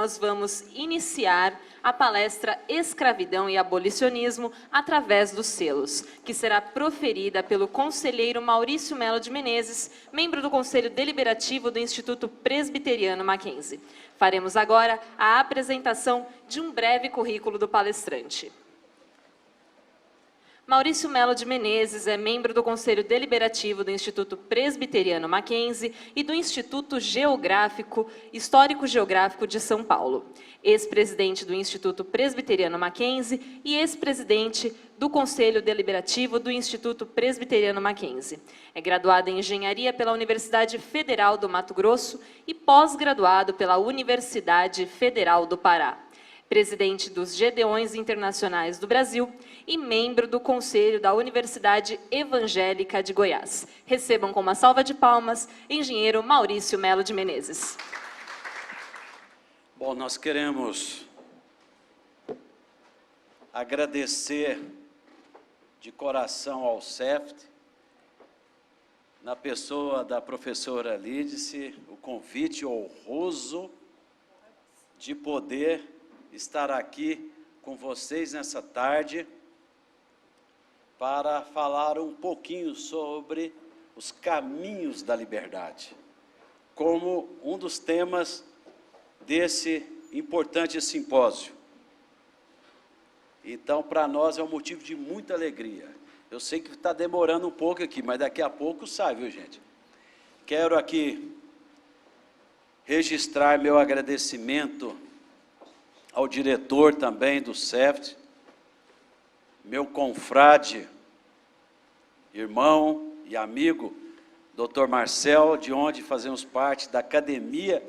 nós vamos iniciar a palestra Escravidão e Abolicionismo através dos selos, que será proferida pelo conselheiro Maurício Melo de Menezes, membro do Conselho Deliberativo do Instituto Presbiteriano Mackenzie. Faremos agora a apresentação de um breve currículo do palestrante. Maurício Melo de Menezes é membro do Conselho Deliberativo do Instituto Presbiteriano Mackenzie e do Instituto Histórico-Geográfico de São Paulo. Ex-presidente do Instituto Presbiteriano Mackenzie e ex-presidente do Conselho Deliberativo do Instituto Presbiteriano Mackenzie. É graduado em Engenharia pela Universidade Federal do Mato Grosso e pós-graduado pela Universidade Federal do Pará. Presidente dos Gedeões Internacionais do Brasil e membro do Conselho da Universidade Evangélica de Goiás. Recebam com uma salva de palmas, engenheiro Maurício Melo de Menezes. Bom, nós queremos agradecer de coração ao CEFT, na pessoa da professora Lídice, o convite honroso de poder estar aqui com vocês nessa tarde para falar um pouquinho sobre os caminhos da liberdade, como um dos temas desse importante simpósio. Então, para nós é um motivo de muita alegria. Eu sei que está demorando um pouco aqui, mas daqui a pouco sai, viu, gente? Quero aqui registrar meu agradecimento ao diretor também do CEFT, meu confrade, irmão e amigo, Dr. Marcel, de onde fazemos parte da Academia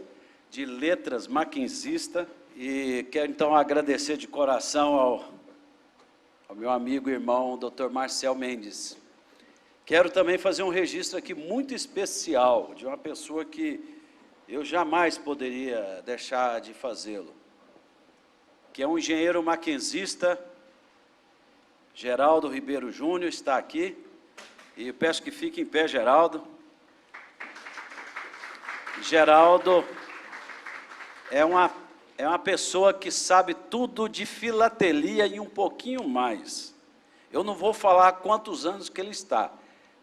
de Letras Mackenzista, e quero então agradecer de coração ao meu amigo e irmão, Dr. Marcel Mendes. Quero também fazer um registro aqui muito especial, de uma pessoa que eu jamais poderia deixar de fazê-lo, que é um engenheiro mackenzista, Geraldo Ribeiro Júnior, está aqui, e eu peço que fique em pé, Geraldo. Geraldo é uma pessoa que sabe tudo de filatelia e um pouquinho mais. Eu não vou falar quantos anos que ele está,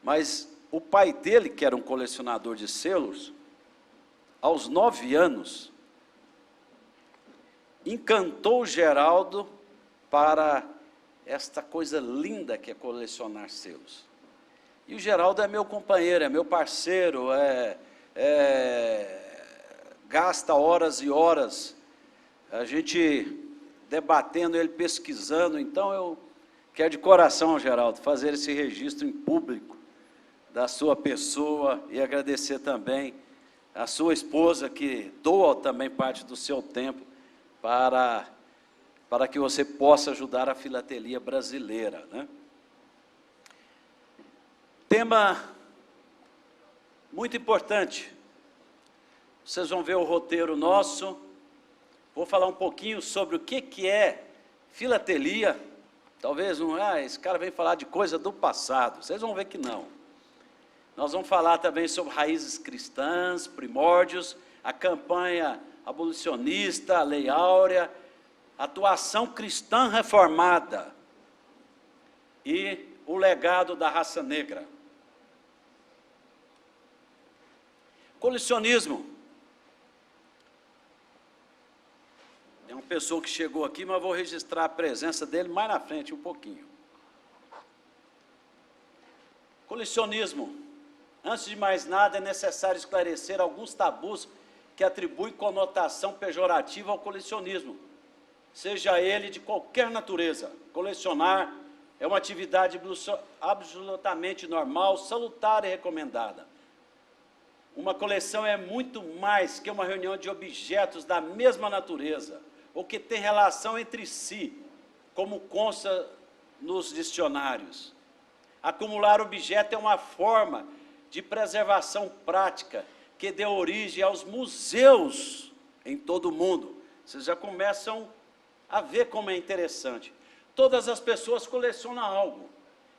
mas o pai dele, que era um colecionador de selos, aos 9 anos, encantou o Geraldo para esta coisa linda que é colecionar selos. E o Geraldo é meu companheiro, é meu parceiro, gasta horas e horas a gente debatendo, ele pesquisando. Então eu quero de coração, Geraldo, fazer esse registro em público da sua pessoa e agradecer também a sua esposa, que doa também parte do seu tempo para que você possa ajudar a filatelia brasileira, né? Tema muito importante. Vocês vão ver o roteiro nosso. Vou falar um pouquinho sobre o que é filatelia. Talvez esse cara vem falar de coisa do passado. Vocês vão ver que não. Nós vamos falar também sobre raízes cristãs, primórdios, a campanha abolicionista, a Lei Áurea, atuação cristã reformada e o legado da raça negra. Colecionismo. É uma pessoa que chegou aqui, mas vou registrar a presença dele mais na frente um pouquinho. Colecionismo. Antes de mais nada, é necessário esclarecer alguns tabus que atribuem conotação pejorativa ao colecionismo, seja ele de qualquer natureza. Colecionar é uma atividade absolutamente normal, salutar e recomendada. Uma coleção é muito mais que uma reunião de objetos da mesma natureza, ou que tem relação entre si, como consta nos dicionários. Acumular objeto é uma forma de preservação prática que deu origem aos museus em todo o mundo. Vocês já começam a ver como é interessante. Todas as pessoas colecionam algo,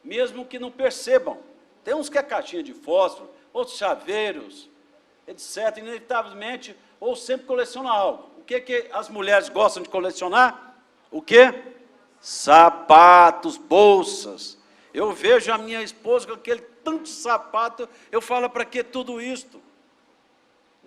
mesmo que não percebam. Tem uns que é caixinha de fósforo, outros chaveiros, etc. Inevitavelmente, ou sempre coleciona algo. O que as mulheres gostam de colecionar? O quê? Sapatos, bolsas. Eu vejo a minha esposa com aquele tanto de sapato, eu falo, para que tudo isto?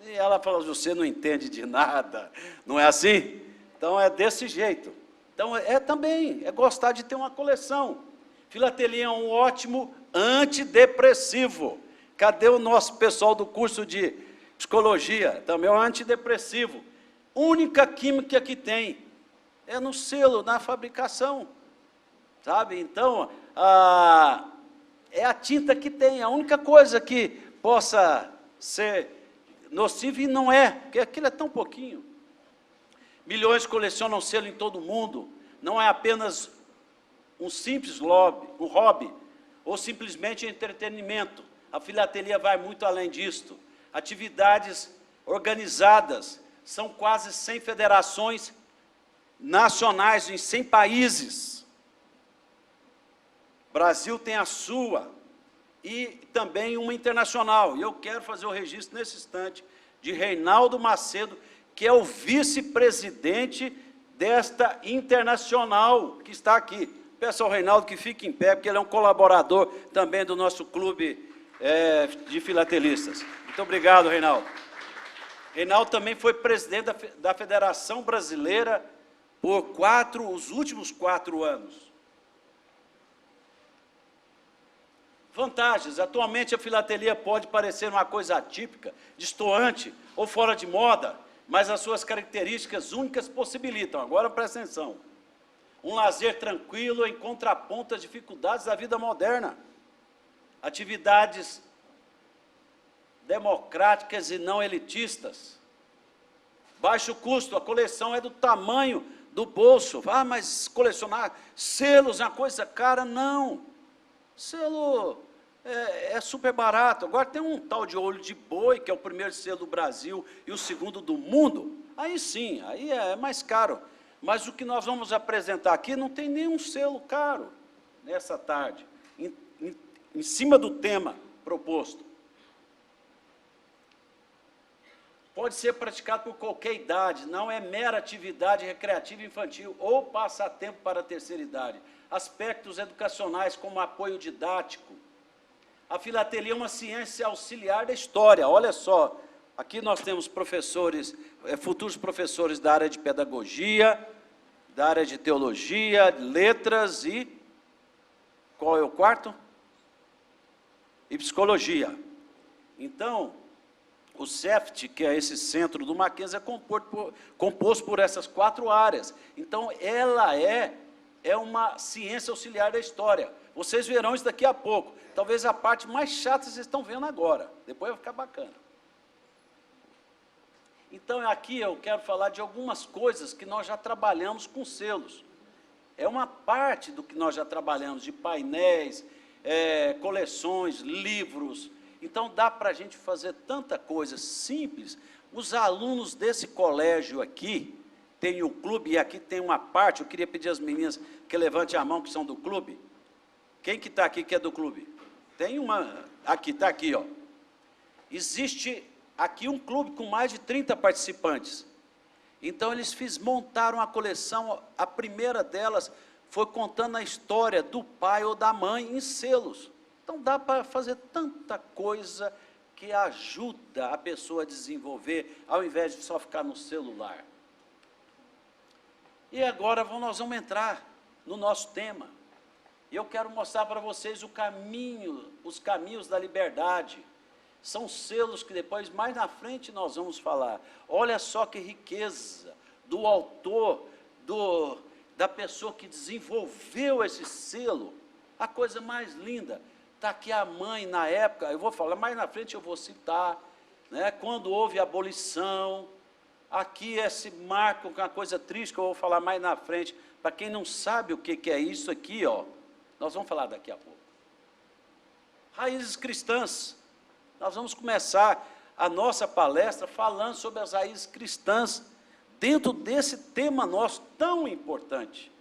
E ela fala, você não entende de nada, não é assim? Então é desse jeito. Então também gostar de ter uma coleção. Filatelia é um ótimo antidepressivo. Cadê o nosso pessoal do curso de psicologia? Também é um antidepressivo. Única química que tem é no selo, na fabricação. Sabe? Então, é a tinta que tem. A única coisa que possa ser nociva, e não é, porque aquilo é tão pouquinho. Milhões colecionam selo em todo o mundo. Não é apenas um simples hobby, ou simplesmente entretenimento. A filatelia vai muito além disto. Atividades organizadas, são quase 100 federações nacionais em 100 países. O Brasil tem a sua, e também uma internacional. E eu quero fazer o registro nesse instante de Reinaldo Macedo, que é o vice-presidente desta internacional, que está aqui. Peço ao Reinaldo que fique em pé, porque ele é um colaborador também do nosso clube de filatelistas. Muito obrigado, Reinaldo. Reinaldo também foi presidente da Federação Brasileira por os últimos 4 anos. Vantagens. Atualmente a filatelia pode parecer uma coisa atípica, destoante ou fora de moda, mas as suas características únicas possibilitam, agora presta atenção, um lazer tranquilo em contraponto às dificuldades da vida moderna. Atividades democráticas e não elitistas. Baixo custo, a coleção é do tamanho do bolso. Ah, mas colecionar selos é uma coisa cara? Não. Selo é super barato. Agora tem um tal de olho de boi, que é o primeiro selo do Brasil e o segundo do mundo. Aí sim, aí é mais caro. Mas o que nós vamos apresentar aqui não tem nenhum selo caro nessa tarde, em cima do tema proposto. Pode ser praticado por qualquer idade, não é mera atividade recreativa infantil ou passatempo para a terceira idade. Aspectos educacionais como apoio didático. A filatelia é uma ciência auxiliar da história. Olha só, aqui nós temos professores, futuros professores da área de pedagogia, da área de teologia, letras e... qual é o quarto? E psicologia. Então, o CEFT, que é esse centro do Mackenzie, é composto por essas 4 áreas. Então, ela é uma ciência auxiliar da história. Vocês verão isso daqui a pouco. Talvez a parte mais chata vocês estão vendo agora. Depois vai ficar bacana. Então, aqui eu quero falar de algumas coisas que nós já trabalhamos com selos. É uma parte do que nós já trabalhamos, de painéis, coleções, livros. Então, dá para a gente fazer tanta coisa simples. Os alunos desse colégio aqui, tem o clube, e aqui tem uma parte, eu queria pedir às meninas que levantem a mão, que são do clube. Quem que está aqui que é do clube? Tem uma, aqui, está aqui, ó. Existe aqui um clube com mais de 30 participantes. Então, eles montaram a coleção, a primeira delas foi contando a história do pai ou da mãe em selos. Então, dá para fazer tanta coisa que ajuda a pessoa a desenvolver, ao invés de só ficar no celular. E agora nós vamos entrar no nosso tema. E eu quero mostrar para vocês os caminhos da liberdade. São selos que depois, mais na frente, nós vamos falar. Olha só que riqueza do autor, da pessoa que desenvolveu esse selo. A coisa mais linda. Está aqui a mãe, na época, eu vou falar, mais na frente eu vou citar, né, quando houve a abolição. Aqui esse marco, uma coisa triste, que eu vou falar mais na frente. Para quem não sabe o que é isso aqui, ó, nós vamos falar daqui a pouco. Raízes cristãs. Nós vamos começar a nossa palestra falando sobre as raízes cristãs, dentro desse tema nosso tão importante.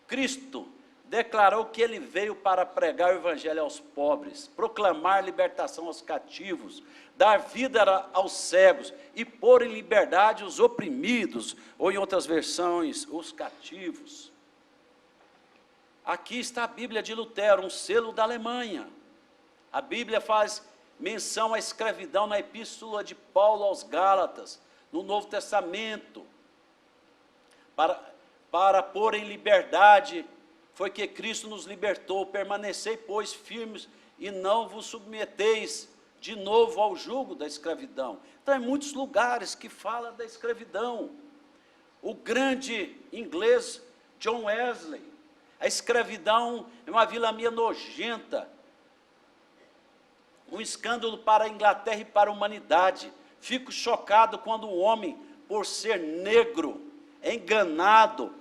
Cristo declarou que ele veio para pregar o evangelho aos pobres, proclamar libertação aos cativos, dar vida aos cegos e pôr em liberdade os oprimidos, ou em outras versões, os cativos. Aqui está a Bíblia de Lutero, um selo da Alemanha. A Bíblia faz menção à escravidão na Epístola de Paulo aos Gálatas, no Novo Testamento. Para pôr em liberdade, foi que Cristo nos libertou. Permanecei, pois, firmes, e não vos submeteis de novo ao jugo da escravidão. Então, em muitos lugares que fala da escravidão. O grande inglês John Wesley, a escravidão é uma vilania nojenta, um escândalo para a Inglaterra e para a humanidade. Fico chocado quando o homem, por ser negro, é enganado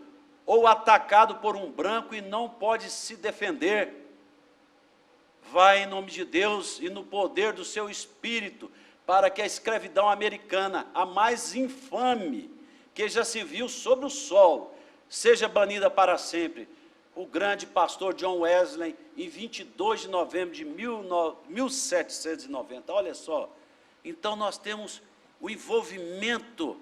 ou atacado por um branco e não pode se defender. Vai em nome de Deus e no poder do seu Espírito, para que a escravidão americana, a mais infame que já se viu sobre o sol, seja banida para sempre. O grande pastor John Wesley, em 22 de novembro de 1790, olha só. Então nós temos o envolvimento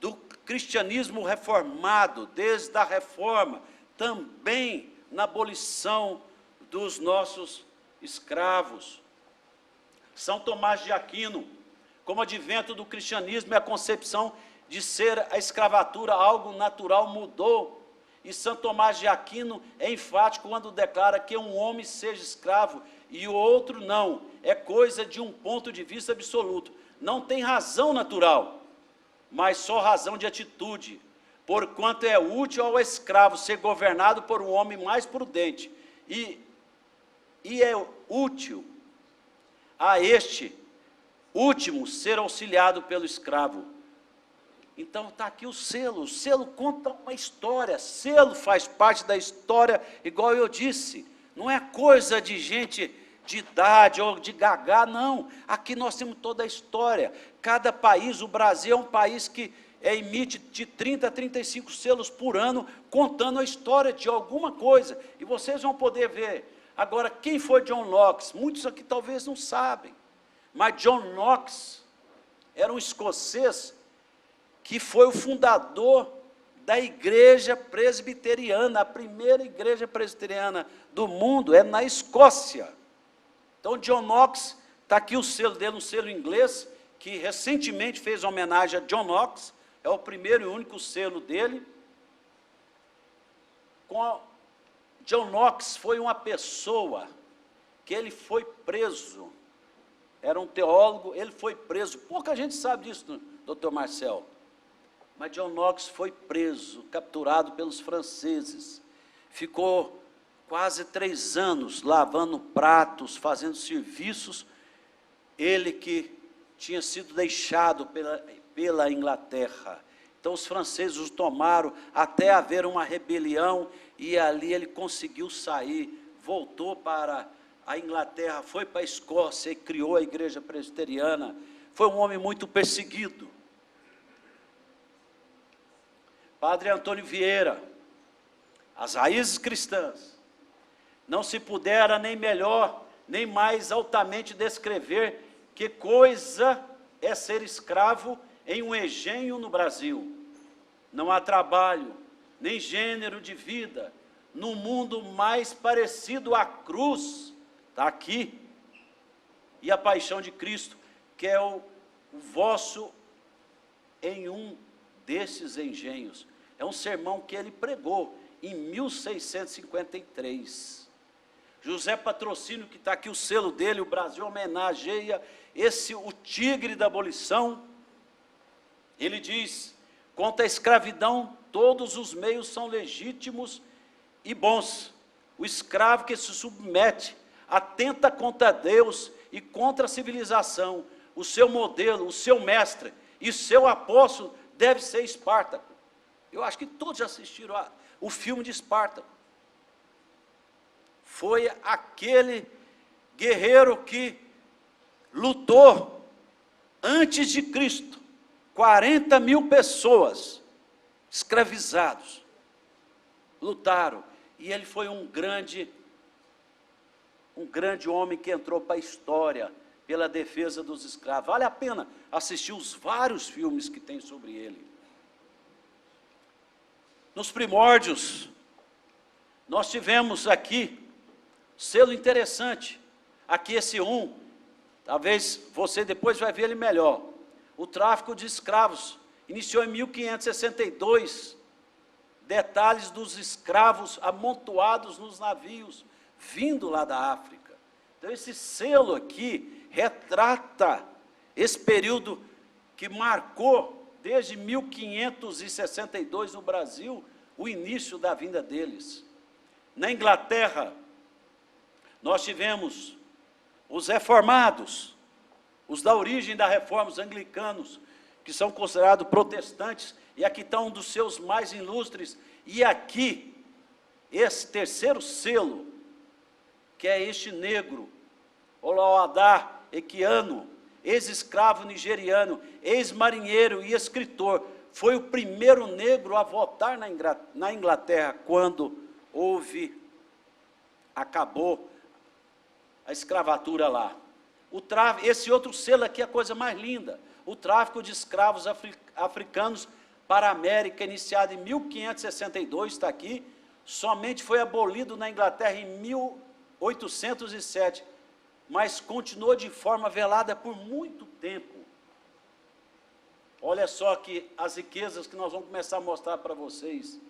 do cristianismo reformado, desde a reforma, também na abolição dos nossos escravos. São Tomás de Aquino, como advento do cristianismo e a concepção de ser a escravatura algo natural, mudou. E São Tomás de Aquino é enfático quando declara que um homem seja escravo e o outro não, é coisa de um ponto de vista absoluto. Não tem razão natural, mas só razão de atitude, porquanto é útil ao escravo ser governado por um homem mais prudente, e é útil a este último ser auxiliado pelo escravo. Então está aqui o selo conta uma história, selo faz parte da história, igual eu disse, não é coisa de gente de idade ou de gagá, não, aqui nós temos toda a história. Cada país, o Brasil é um país que emite de 30 a 35 selos por ano, contando a história de alguma coisa, e vocês vão poder ver. Agora, quem foi John Knox? Muitos aqui talvez não sabem, mas John Knox era um escocês que foi o fundador da igreja presbiteriana, a primeira igreja presbiteriana do mundo é na Escócia. Então, John Knox, está aqui o selo dele, um selo inglês, que recentemente fez homenagem a John Knox, é o primeiro e único selo dele. John Knox foi uma pessoa que ele foi preso, era um teólogo, ele foi preso, pouca gente sabe disso, doutor Marcel, mas John Knox foi preso, capturado pelos franceses, ficou quase 3 anos lavando pratos, fazendo serviços, ele que tinha sido deixado pela Inglaterra. Então os franceses o tomaram até haver uma rebelião, e ali ele conseguiu sair, voltou para a Inglaterra, foi para a Escócia e criou a igreja presbiteriana. Foi um homem muito perseguido. Padre Antônio Vieira, as raízes cristãs, não se pudera nem melhor, nem mais altamente descrever que coisa é ser escravo em um engenho no Brasil. Não há trabalho, nem gênero de vida, no mundo mais parecido à cruz, está aqui, e a paixão de Cristo, que é o vosso em um desses engenhos. É um sermão que ele pregou em 1653. José Patrocínio, que está aqui o selo dele, o Brasil homenageia o tigre da abolição. Ele diz: contra a escravidão, todos os meios são legítimos e bons. O escravo que se submete, atenta contra Deus e contra a civilização. O seu modelo, o seu mestre e seu apóstolo deve ser Espartaco. Eu acho que todos já assistiram o filme de Espartaco. Foi aquele guerreiro que lutou antes de Cristo, 40 mil pessoas escravizados, lutaram, E ele foi um grande homem que entrou para a história pela defesa dos escravos. Vale a pena assistir os vários filmes que tem sobre ele. Nos primórdios, nós tivemos aqui selo interessante. Aqui esse talvez você depois vai ver ele melhor. O tráfico de escravos iniciou em 1562. Detalhes dos escravos amontoados nos navios, vindo lá da África. Então esse selo aqui retrata esse período que marcou, desde 1562 no Brasil, o início da vinda deles. Na Inglaterra, nós tivemos os reformados, os da origem da reforma, os anglicanos, que são considerados protestantes, e aqui está um dos seus mais ilustres, e aqui, esse terceiro selo, que é este negro, Olaudah Equiano, ex-escravo nigeriano, ex-marinheiro e escritor, foi o primeiro negro a votar na Inglaterra, quando acabou a escravatura lá. Esse outro selo aqui é a coisa mais linda, o tráfico de escravos africanos para a América, iniciado em 1562, está aqui, somente foi abolido na Inglaterra em 1807, mas continuou de forma velada por muito tempo. Olha só que as riquezas que nós vamos começar a mostrar para vocês.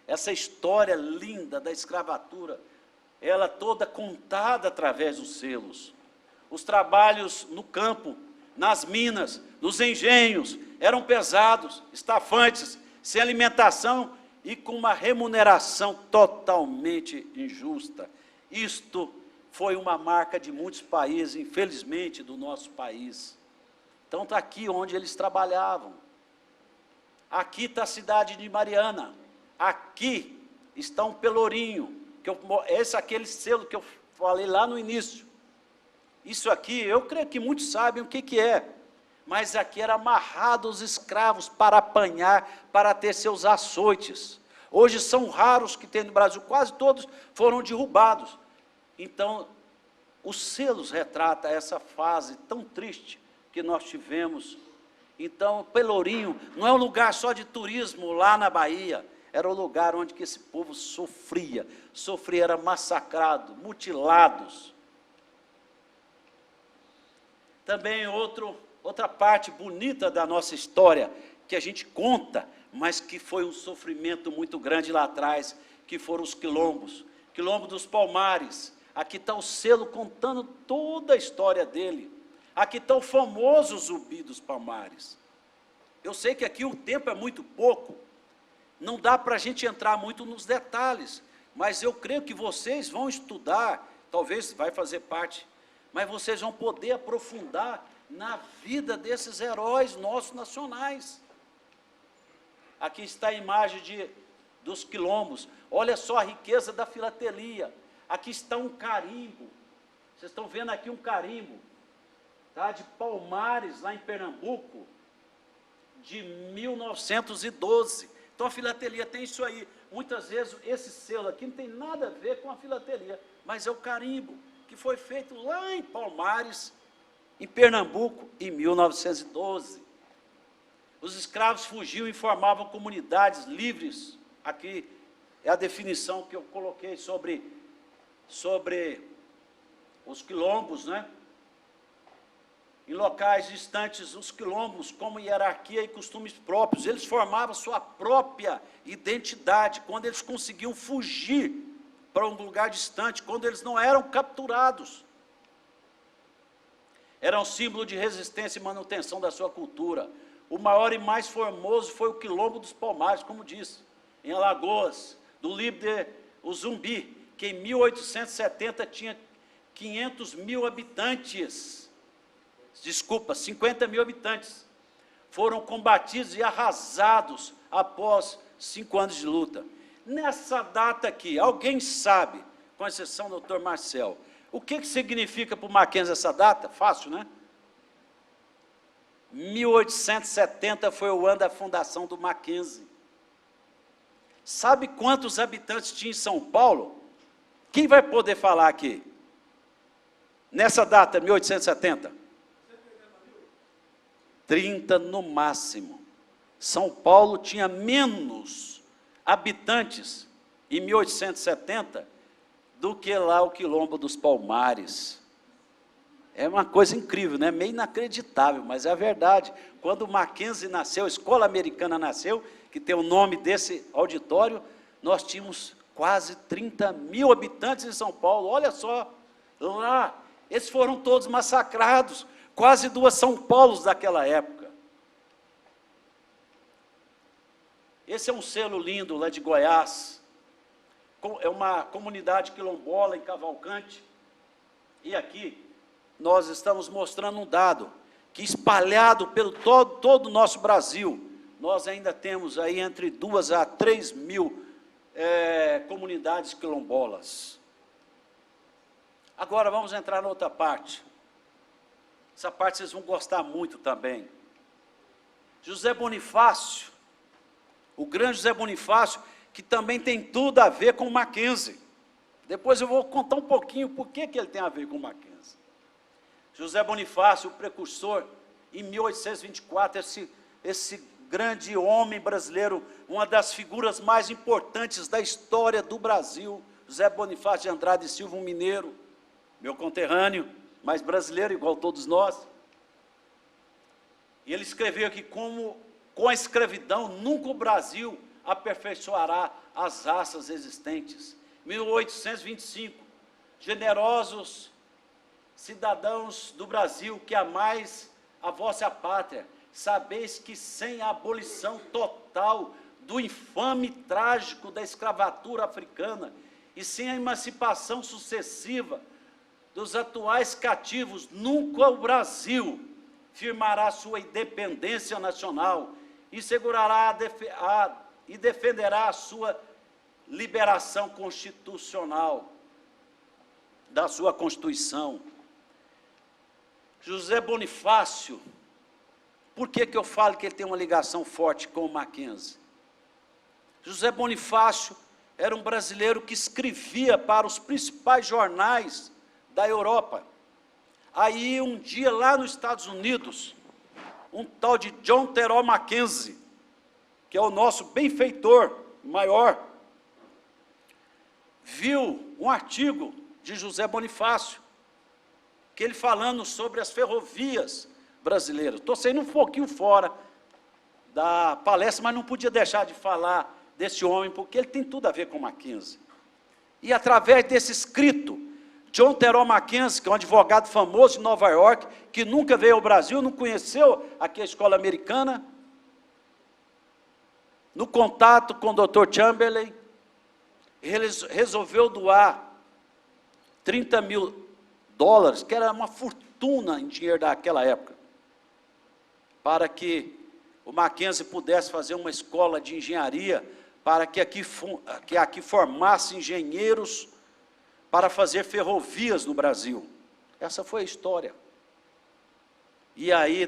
Essa história linda da escravatura, ela toda contada através dos selos. Os trabalhos no campo, nas minas, nos engenhos, eram pesados, estafantes, sem alimentação e com uma remuneração totalmente injusta. Isto foi uma marca de muitos países, infelizmente, do nosso país. Então está aqui onde eles trabalhavam. Aqui está a cidade de Mariana. Aqui está um pelourinho. Esse é aquele selo que eu falei lá no início. Isso aqui, eu creio que muitos sabem o que é. Mas aqui era amarrado os escravos para apanhar, para ter seus açoites. Hoje são raros que tem no Brasil, quase todos foram derrubados. Então, os selos retratam essa fase tão triste que nós tivemos. Então, Pelourinho não é um lugar só de turismo lá na Bahia, era o lugar onde que esse povo sofria, era massacrado, mutilados. Também outra parte bonita da nossa história, que a gente conta, mas que foi um sofrimento muito grande lá atrás, que foram os quilombos, Quilombo dos Palmares. Aqui está o selo contando toda a história dele. Aqui está o famoso Zumbi dos Palmares. Eu sei que aqui o tempo é muito pouco, não dá para a gente entrar muito nos detalhes, mas eu creio que vocês vão estudar, talvez vai fazer parte, mas vocês vão poder aprofundar na vida desses heróis nossos nacionais. Aqui está a imagem dos quilombos. Olha só a riqueza da filatelia. Aqui está um carimbo. Vocês estão vendo aqui um carimbo, tá, de Palmares, lá em Pernambuco, de 1912. Então a filatelia tem isso aí. Muitas vezes esse selo aqui não tem nada a ver com a filatelia, mas é o carimbo, que foi feito lá em Palmares, em Pernambuco, em 1912. Os escravos fugiam e formavam comunidades livres. Aqui é a definição que eu coloquei sobre os quilombos, né? Em locais distantes, os quilombos, como hierarquia e costumes próprios, eles formavam sua própria identidade, quando eles conseguiam fugir para um lugar distante, quando eles não eram capturados. Era um símbolo de resistência e manutenção da sua cultura. O maior e mais formoso foi o Quilombo dos Palmares, como disse, em Alagoas, do líder, o Zumbi, que em 1870 tinha 500 mil habitantes. Desculpa, 50 mil habitantes. Foram combatidos e arrasados após 5 anos de luta. Nessa data aqui, alguém sabe, com exceção do Dr. Marcel, o que significa para o Mackenzie essa data? Fácil, né? 1870 foi o ano da fundação do Mackenzie. Sabe quantos habitantes tinha em São Paulo? Quem vai poder falar aqui? Nessa data, 1870? 30 no máximo. São Paulo tinha menos habitantes em 1870 do que lá o Quilombo dos Palmares. É uma coisa incrível, né? Meio inacreditável, mas é a verdade. Quando o Mackenzie nasceu, a Escola Americana nasceu, que tem o nome desse auditório, nós tínhamos quase 30 mil habitantes em São Paulo. Olha só, lá, eles foram todos massacrados, quase 2 São Paulos daquela época. Esse é um selo lindo lá de Goiás, é uma comunidade quilombola em Cavalcante, e aqui nós estamos mostrando um dado, que espalhado pelo todo o nosso Brasil, nós ainda temos aí entre 2 a 3 mil comunidades quilombolas. Agora vamos entrar na outra parte. Essa parte vocês vão gostar muito também. José Bonifácio, o grande José Bonifácio, que também tem tudo a ver com o Mackenzie. Depois eu vou contar um pouquinho por que ele tem a ver com o Mackenzie. José Bonifácio, o precursor, em 1824, esse grande homem brasileiro, uma das figuras mais importantes da história do Brasil, José Bonifácio de Andrade e Silva, um mineiro, meu conterrâneo, mas brasileiro igual todos nós. E ele escreveu aqui como, com a escravidão, nunca o Brasil aperfeiçoará as raças existentes. 1825, generosos cidadãos do Brasil, que amais a vossa pátria, sabeis que sem a abolição total do infame trágico da escravatura africana e sem a emancipação sucessiva dos atuais cativos, nunca o Brasil firmará sua independência nacional e segurará e defenderá a sua liberação constitucional, da sua Constituição. José Bonifácio, por que eu falo que ele tem uma ligação forte com o Mackenzie? José Bonifácio era um brasileiro que escrevia para os principais jornais da Europa. Aí, um dia, lá nos Estados Unidos, um tal de John Terrell Mackenzie, que é o nosso benfeitor maior, viu um artigo de José Bonifácio, que ele falando sobre as ferrovias brasileiras. Estou saindo um pouquinho fora da palestra, mas não podia deixar de falar desse homem, porque ele tem tudo a ver com Mackenzie. E através desse escrito, John Terrell Mackenzie, que é um advogado famoso de Nova York, que nunca veio ao Brasil, não conheceu aqui a escola americana, no contato com o Dr. Chamberlain, ele resolveu doar 30 mil dólares, que era uma fortuna em dinheiro daquela época, para que o Mackenzie pudesse fazer uma escola de engenharia, para que aqui formasse engenheiros para fazer ferrovias no Brasil. Essa foi a história. E aí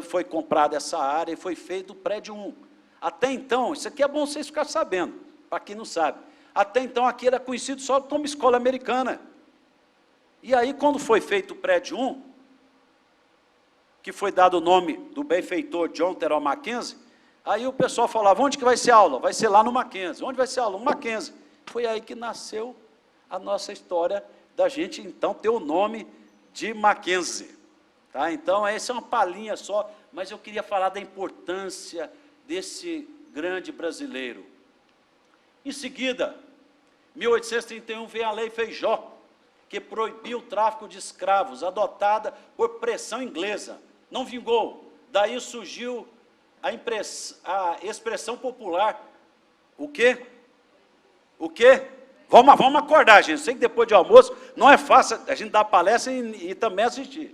foi comprada essa área e foi feito o prédio 1. Até então, isso aqui é bom vocês ficarem sabendo, para quem não sabe. Até então aqui era conhecido só como escola americana. E aí, quando foi feito o prédio 1, que foi dado o nome do benfeitor John Terrell Mackenzie, aí o pessoal falava, onde que vai ser aula? Vai ser lá no Mackenzie. Onde vai ser aula? No Mackenzie. Foi aí que nasceu a nossa história da gente, então, ter o nome de Mackenzie. Tá? Então, essa é uma palhinha só, mas eu queria falar da importância desse grande brasileiro. Em seguida, 1831, vem a Lei Feijó, que proibiu o tráfico de escravos, adotada por pressão inglesa. Não vingou. Daí surgiu a expressão popular. O quê? O quê? Vamos acordar, gente. Eu sei que depois de almoço não é fácil a gente dar palestra e também assistir.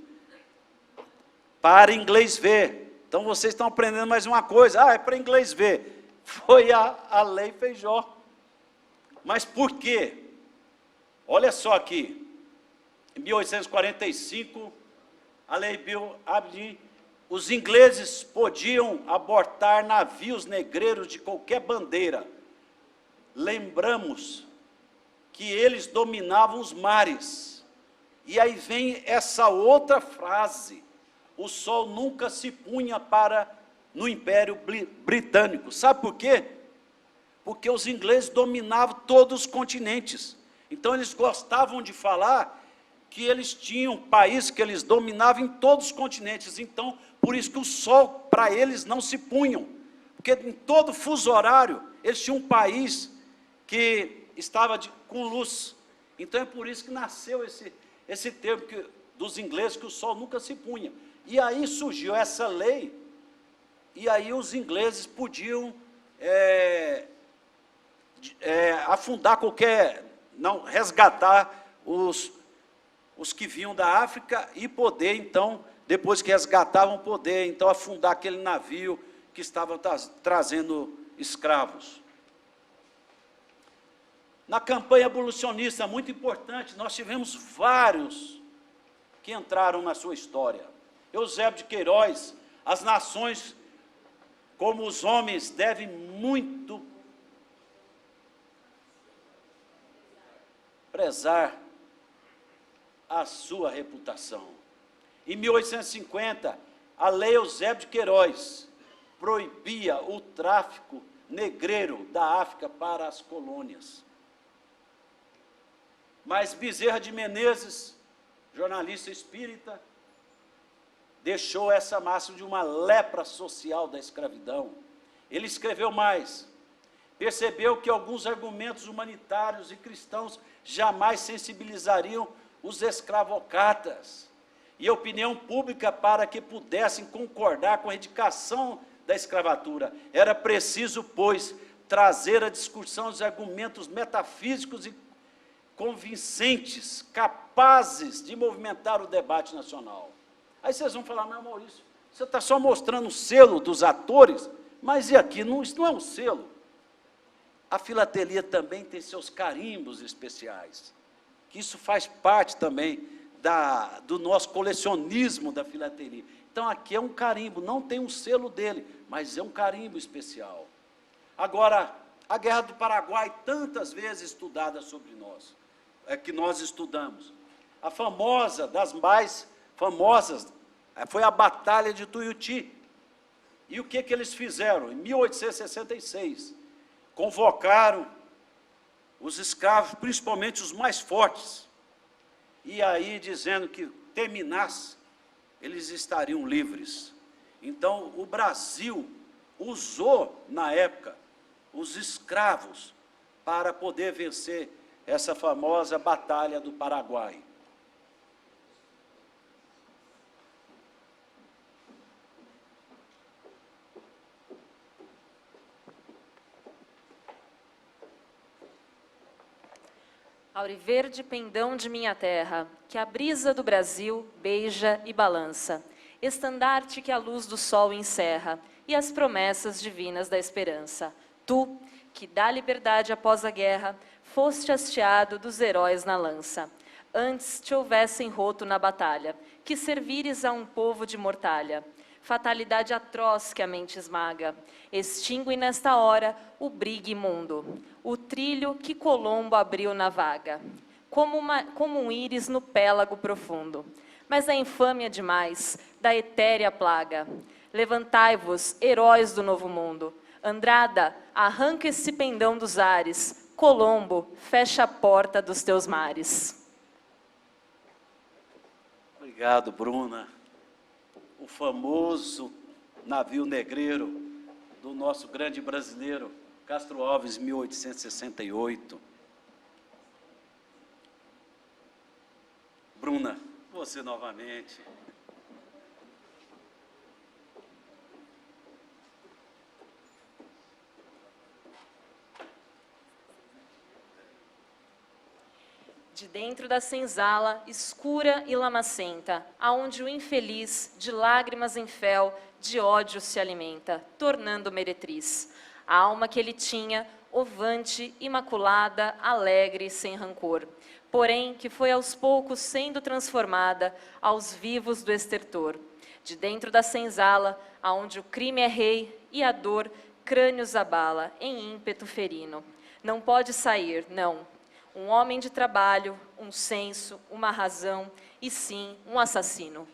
Para inglês ver. Então vocês estão aprendendo mais uma coisa. É para inglês ver. Foi a Lei Feijó. Mas por quê? Olha só aqui. Em 1845, a Lei Bill Aberdeen, os ingleses podiam abortar navios negreiros de qualquer bandeira, lembramos que eles dominavam os mares. E aí vem essa outra frase: o sol nunca se punha no Império Britânico. Sabe por quê? Porque os ingleses dominavam todos os continentes. Então eles gostavam de falar que eles tinham um país que eles dominavam em todos os continentes. Então, por isso que o sol, para eles, não se punham. Porque em todo fuso horário, eles tinham um país que estava com luz. Então é por isso que nasceu esse termo dos ingleses, que o sol nunca se punha. E aí surgiu essa lei, e aí os ingleses podiam afundar resgatar os que vinham da África e poder, então, depois que resgatavam, poder, então, afundar aquele navio que estava trazendo escravos. Na campanha abolicionista, muito importante, nós tivemos vários que entraram na sua história. Eusébio de Queiroz: as nações, como os homens, devem muito prezar a sua reputação. Em 1850, a lei Eusébio de Queiroz proibia o tráfico negreiro da África para as colônias. Mas Bezerra de Menezes, jornalista espírita, deixou essa máxima de uma lepra social da escravidão. Ele escreveu mais: percebeu que alguns argumentos humanitários e cristãos jamais sensibilizariam os escravocratas e a opinião pública para que pudessem concordar com a erradicação da escravatura. Era preciso, pois, trazer à discussão os argumentos metafísicos e convincentes, capazes de movimentar o debate nacional. Aí vocês vão falar: mas Maurício, você está só mostrando o selo dos atores, mas e aqui? Não, isso não é um selo. A filatelia também tem seus carimbos especiais, que isso faz parte também do nosso colecionismo da filatelia. Então aqui é um carimbo, não tem um selo dele, mas é um carimbo especial. Agora, a Guerra do Paraguai, tantas vezes estudada sobre nós, que nós estudamos. A famosa, das mais famosas, foi a Batalha de Tuiuti. E o que eles fizeram? Em 1866, convocaram os escravos, principalmente os mais fortes, e aí dizendo que terminasse, eles estariam livres. Então, o Brasil usou, na época, os escravos para poder vencer essa famosa Batalha do Paraguai. Auriverde pendão de minha terra, que a brisa do Brasil beija e balança, estandarte que a luz do sol encerra, e as promessas divinas da esperança. Tu, que dá liberdade após a guerra, foste hasteado dos heróis na lança. Antes te houvessem roto na batalha, que servires a um povo de mortalha. Fatalidade atroz que a mente esmaga, extingue nesta hora o brigue imundo, o trilho que Colombo abriu na vaga, como um íris no pélago profundo. Mas a infâmia demais, da etérea plaga. Levantai-vos, heróis do novo mundo. Andrada, arranca esse pendão dos ares. Colombo, fecha a porta dos teus mares. Obrigado, Bruna. O famoso navio negreiro do nosso grande brasileiro, Castro Alves, 1868. Bruna, você novamente. De dentro da senzala, escura e lamacenta, aonde o infeliz, de lágrimas em fel, de ódio se alimenta, tornando meretriz. A alma que ele tinha, ovante, imaculada, alegre, sem rancor. Porém, que foi aos poucos sendo transformada aos vivos do estertor. De dentro da senzala, aonde o crime é rei e a dor crânios abala, em ímpeto ferino. Não pode sair, não. Um homem de trabalho, um senso, uma razão, e sim, um assassino.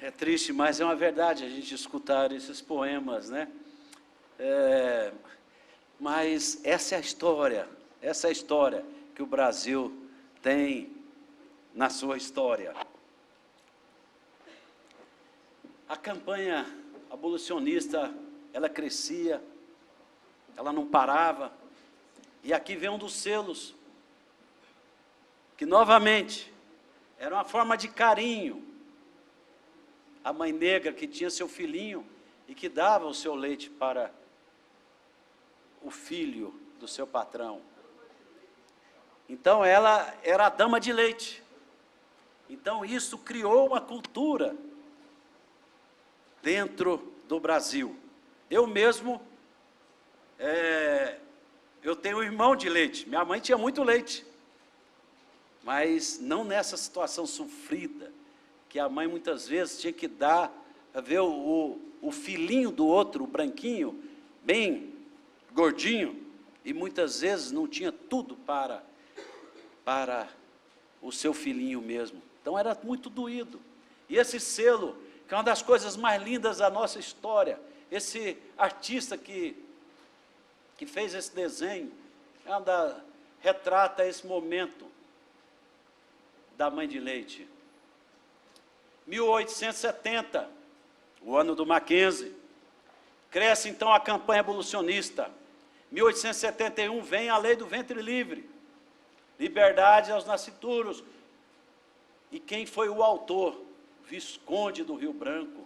É triste, mas é uma verdade a gente escutar esses poemas, né? Mas essa é a história que o Brasil tem na sua história. A campanha abolicionista, ela crescia, ela não parava, e aqui vem um dos selos, que novamente era uma forma de carinho. A mãe negra que tinha seu filhinho e que dava o seu leite para o filho do seu patrão. Então ela era a dama de leite. Então isso criou uma cultura dentro do Brasil. Eu mesmo, eu tenho um irmão de leite. Minha mãe tinha muito leite, mas não nessa situação sofrida, que a mãe muitas vezes tinha que dar, ver o filhinho do outro, o branquinho, bem gordinho, e muitas vezes não tinha tudo para o seu filhinho mesmo. Então era muito doído. E esse selo, que é uma das coisas mais lindas da nossa história, esse artista que fez esse desenho, retrata esse momento da mãe de leite. 1870, o ano do Mackenzie, cresce então a campanha abolicionista. 1871 vem a lei do ventre livre, liberdade aos nascituros. E quem foi o autor? Visconde do Rio Branco.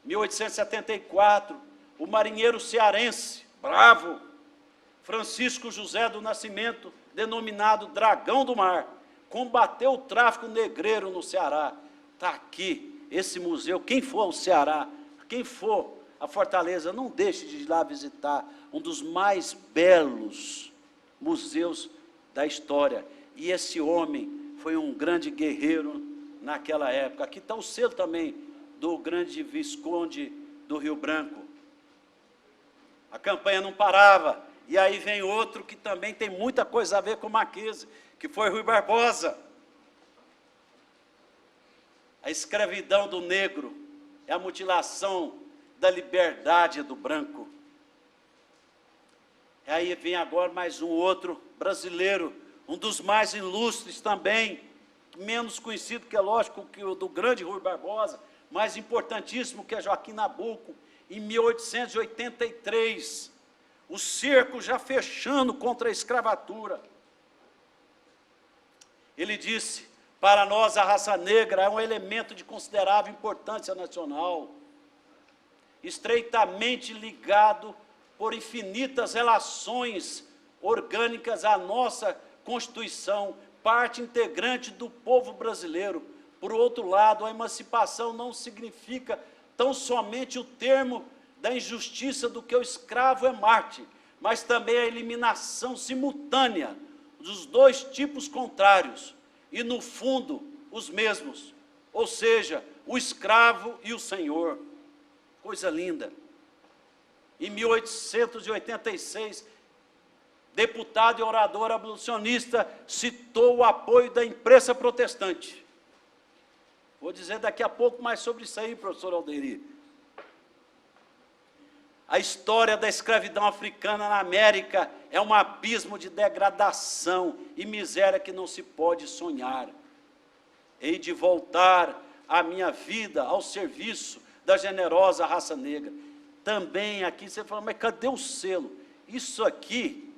1874, o marinheiro cearense, bravo, Francisco José do Nascimento, denominado Dragão do Mar, combateu o tráfico negreiro no Ceará. Está aqui, esse museu. Quem for ao Ceará, quem for a Fortaleza, não deixe de ir lá visitar um dos mais belos museus da história. E esse homem foi um grande guerreiro naquela época. Aqui está o selo também do grande Visconde do Rio Branco. A campanha não parava, e aí vem outro que também tem muita coisa a ver com o Mackenzie, que foi Rui Barbosa. A escravidão do negro é a mutilação da liberdade do branco. E aí vem agora mais um outro brasileiro, um dos mais ilustres também, menos conhecido, que é lógico, que o do grande Rui Barbosa, mas importantíssimo, que é Joaquim Nabuco. Em 1883, o cerco já fechando contra a escravatura. Ele disse: para nós a raça negra é um elemento de considerável importância nacional, estreitamente ligado por infinitas relações orgânicas à nossa Constituição, parte integrante do povo brasileiro. Por outro lado, a emancipação não significa tão somente o termo da injustiça do que o escravo é Marte, mas também a eliminação simultânea dos dois tipos contrários, e no fundo, os mesmos, ou seja, o escravo e o senhor. Coisa linda. Em 1886, deputado e orador abolicionista citou o apoio da imprensa protestante. Vou dizer daqui a pouco mais sobre isso aí, professor Alderi. A história da escravidão africana na América é um abismo de degradação e miséria que não se pode sonhar. Hei de voltar a minha vida ao serviço da generosa raça negra. Também aqui você fala, mas cadê o selo? Isso aqui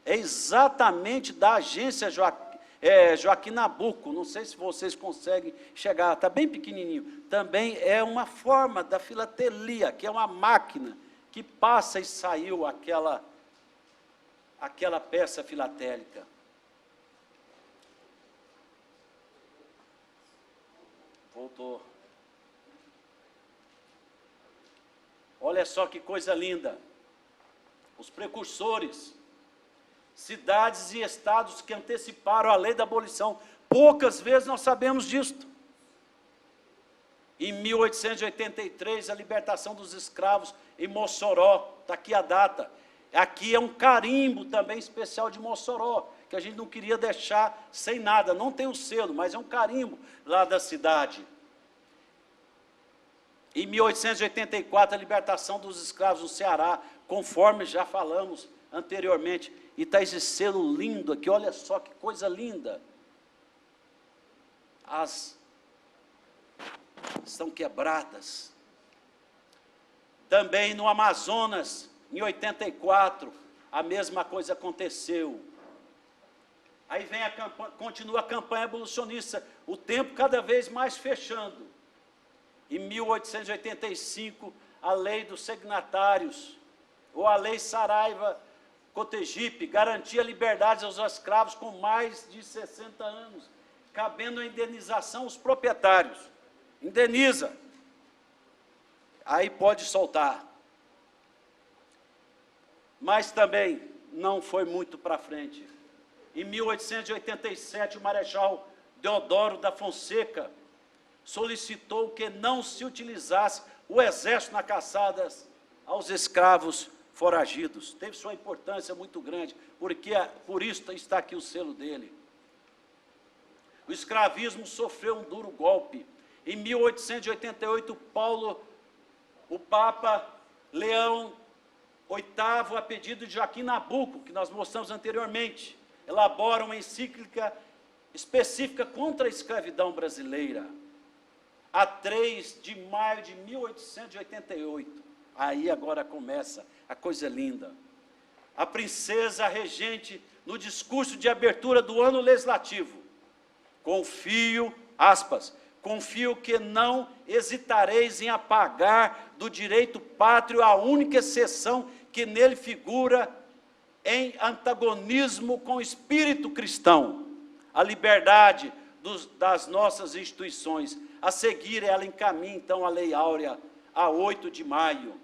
é exatamente da agência Joaquim Nabuco. Não sei se vocês conseguem chegar, está bem pequenininho. Também é uma forma da filatelia, que é uma máquina que passa e saiu aquela peça filatélica. Voltou. Olha só que coisa linda. Os precursores, cidades e estados que anteciparam a lei da abolição. Poucas vezes nós sabemos disto. Em 1883, a libertação dos escravos em Mossoró, está aqui a data. Aqui é um carimbo também especial de Mossoró, que a gente não queria deixar sem nada, não tem o selo, mas é um carimbo lá da cidade. Em 1884, a libertação dos escravos no Ceará, conforme já falamos anteriormente, e está esse selo lindo aqui, olha só que coisa linda. As são quebradas. Também no Amazonas, em 84, a mesma coisa aconteceu. Aí vem a campanha, continua a campanha abolicionista, o tempo cada vez mais fechando. Em 1885, a lei dos signatários, ou a lei Saraiva-Cotegipe, garantia liberdade aos escravos com mais de 60 anos, cabendo a indenização aos proprietários. Indeniza. Aí pode soltar. Mas também não foi muito para frente. Em 1887, o Marechal Deodoro da Fonseca solicitou que não se utilizasse o exército na caçada aos escravos foragidos. Teve sua importância muito grande, porque por isso está aqui o selo dele. O escravismo sofreu um duro golpe. Em 1888, o Papa Leão VIII, a pedido de Joaquim Nabuco, que nós mostramos anteriormente, elabora uma encíclica específica contra a escravidão brasileira, a 3 de maio de 1888. Aí agora começa a coisa linda. A princesa regente, no discurso de abertura do ano legislativo, confio, aspas, confio que não hesitareis em apagar do direito pátrio a única exceção que nele figura em antagonismo com o espírito cristão, a liberdade das nossas instituições. A seguir, ela encaminha, então, a Lei Áurea, a 8 de maio.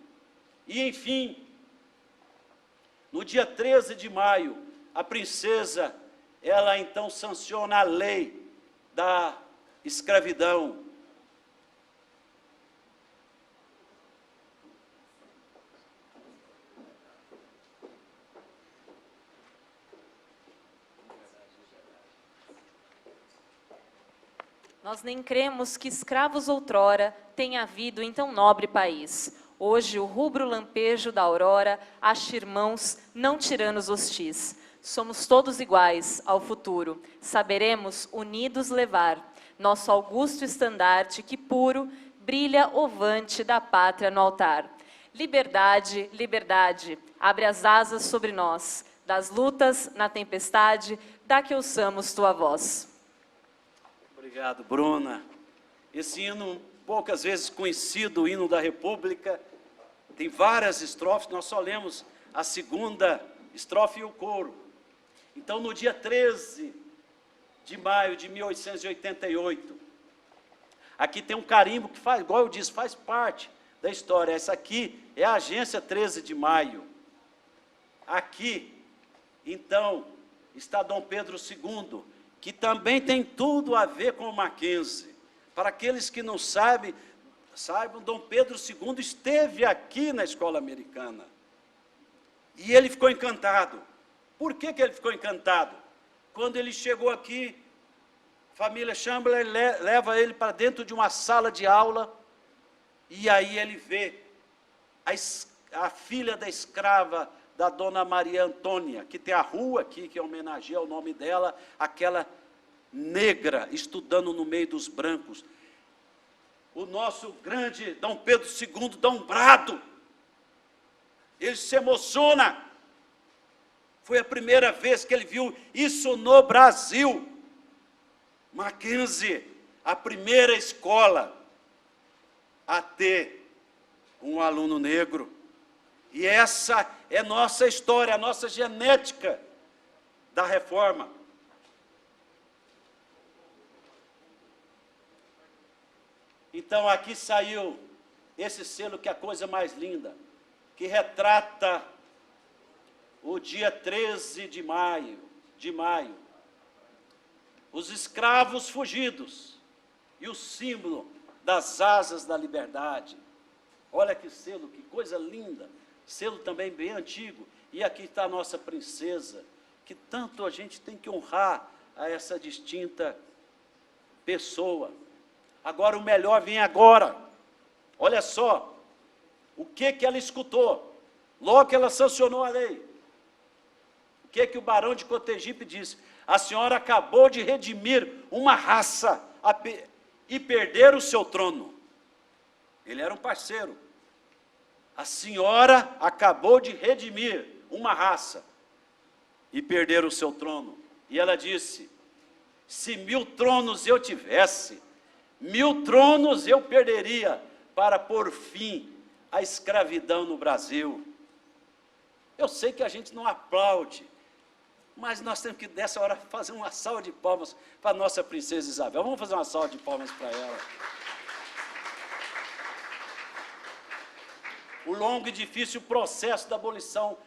E, enfim, no dia 13 de maio, a princesa, ela, então, sanciona a lei da escravidão. Nós nem cremos que escravos outrora tenha havido em tão nobre país. Hoje o rubro lampejo da aurora acha irmãos, não tiranos hostis. Somos todos iguais ao futuro, saberemos unidos levar nosso augusto estandarte que puro brilha ovante da pátria no altar. Liberdade, liberdade, abre as asas sobre nós, das lutas na tempestade, dá que ouçamos tua voz. Obrigado, Bruna. Esse hino, poucas vezes conhecido, o hino da República, tem várias estrofes, nós só lemos a segunda estrofe e o coro. Então, no dia 13 de maio de 1888, aqui tem um carimbo que faz, igual eu disse, faz parte da história. Essa aqui é a agência 13 de maio. Aqui, então, está Dom Pedro II, que também tem tudo a ver com o Mackenzie. Para aqueles que não saibam, Dom Pedro II esteve aqui na escola americana. E ele ficou encantado. Por que ele ficou encantado? Quando ele chegou aqui, a família Chamberlain leva ele para dentro de uma sala de aula, e aí ele vê a filha da escrava da dona Maria Antônia, que tem a rua aqui, que homenageia o nome dela, aquela negra, estudando no meio dos brancos. O nosso grande Dom Pedro II dá um brado, ele se emociona. Foi a primeira vez que ele viu isso no Brasil. Mackenzie, a primeira escola a ter um aluno negro. E essa é nossa história, a nossa genética da reforma. Então, aqui saiu esse selo, que é a coisa mais linda, que retrata o dia 13 de maio, os escravos fugidos e o símbolo das asas da liberdade. Olha que selo, que coisa linda, selo também bem antigo. E aqui está a nossa princesa, que tanto a gente tem que honrar a essa distinta pessoa. Agora, o melhor vem agora. Olha só, o que ela escutou, logo que ela sancionou a lei. O que o barão de Cotegipe disse? A senhora acabou de redimir uma raça e perder o seu trono. Ele era um parceiro. A senhora acabou de redimir uma raça e perder o seu trono. E ela disse, se 1000 tronos eu tivesse, 1000 tronos eu perderia para pôr fim à escravidão no Brasil. Eu sei que a gente não aplaude, mas nós temos que, nessa hora, fazer uma salva de palmas para a nossa princesa Isabel. Vamos fazer uma salva de palmas para ela. O longo e difícil processo da abolição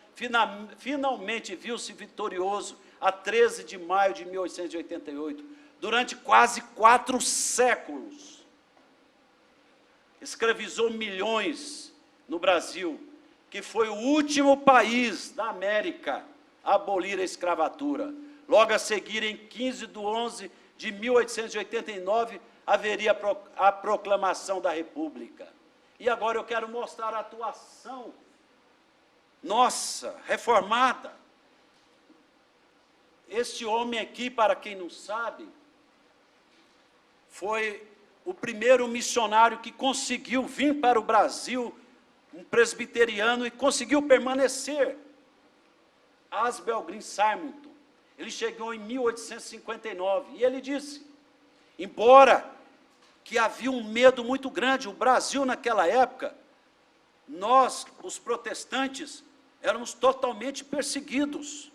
finalmente viu-se vitorioso a 13 de maio de 1888. Durante quase 4 séculos, escravizou milhões no Brasil, que foi o último país da América a abolir a escravatura. Logo a seguir, em 15 de 11 de 1889, haveria a proclamação da República. E agora eu quero mostrar a atuação nossa, reformada. Este homem aqui, para quem não sabe, foi o primeiro missionário que conseguiu vir para o Brasil, um presbiteriano, e conseguiu permanecer. Asbel Green Simonton. Ele chegou em 1859, e ele disse, embora que havia um medo muito grande, o Brasil naquela época, nós, os protestantes, éramos totalmente perseguidos,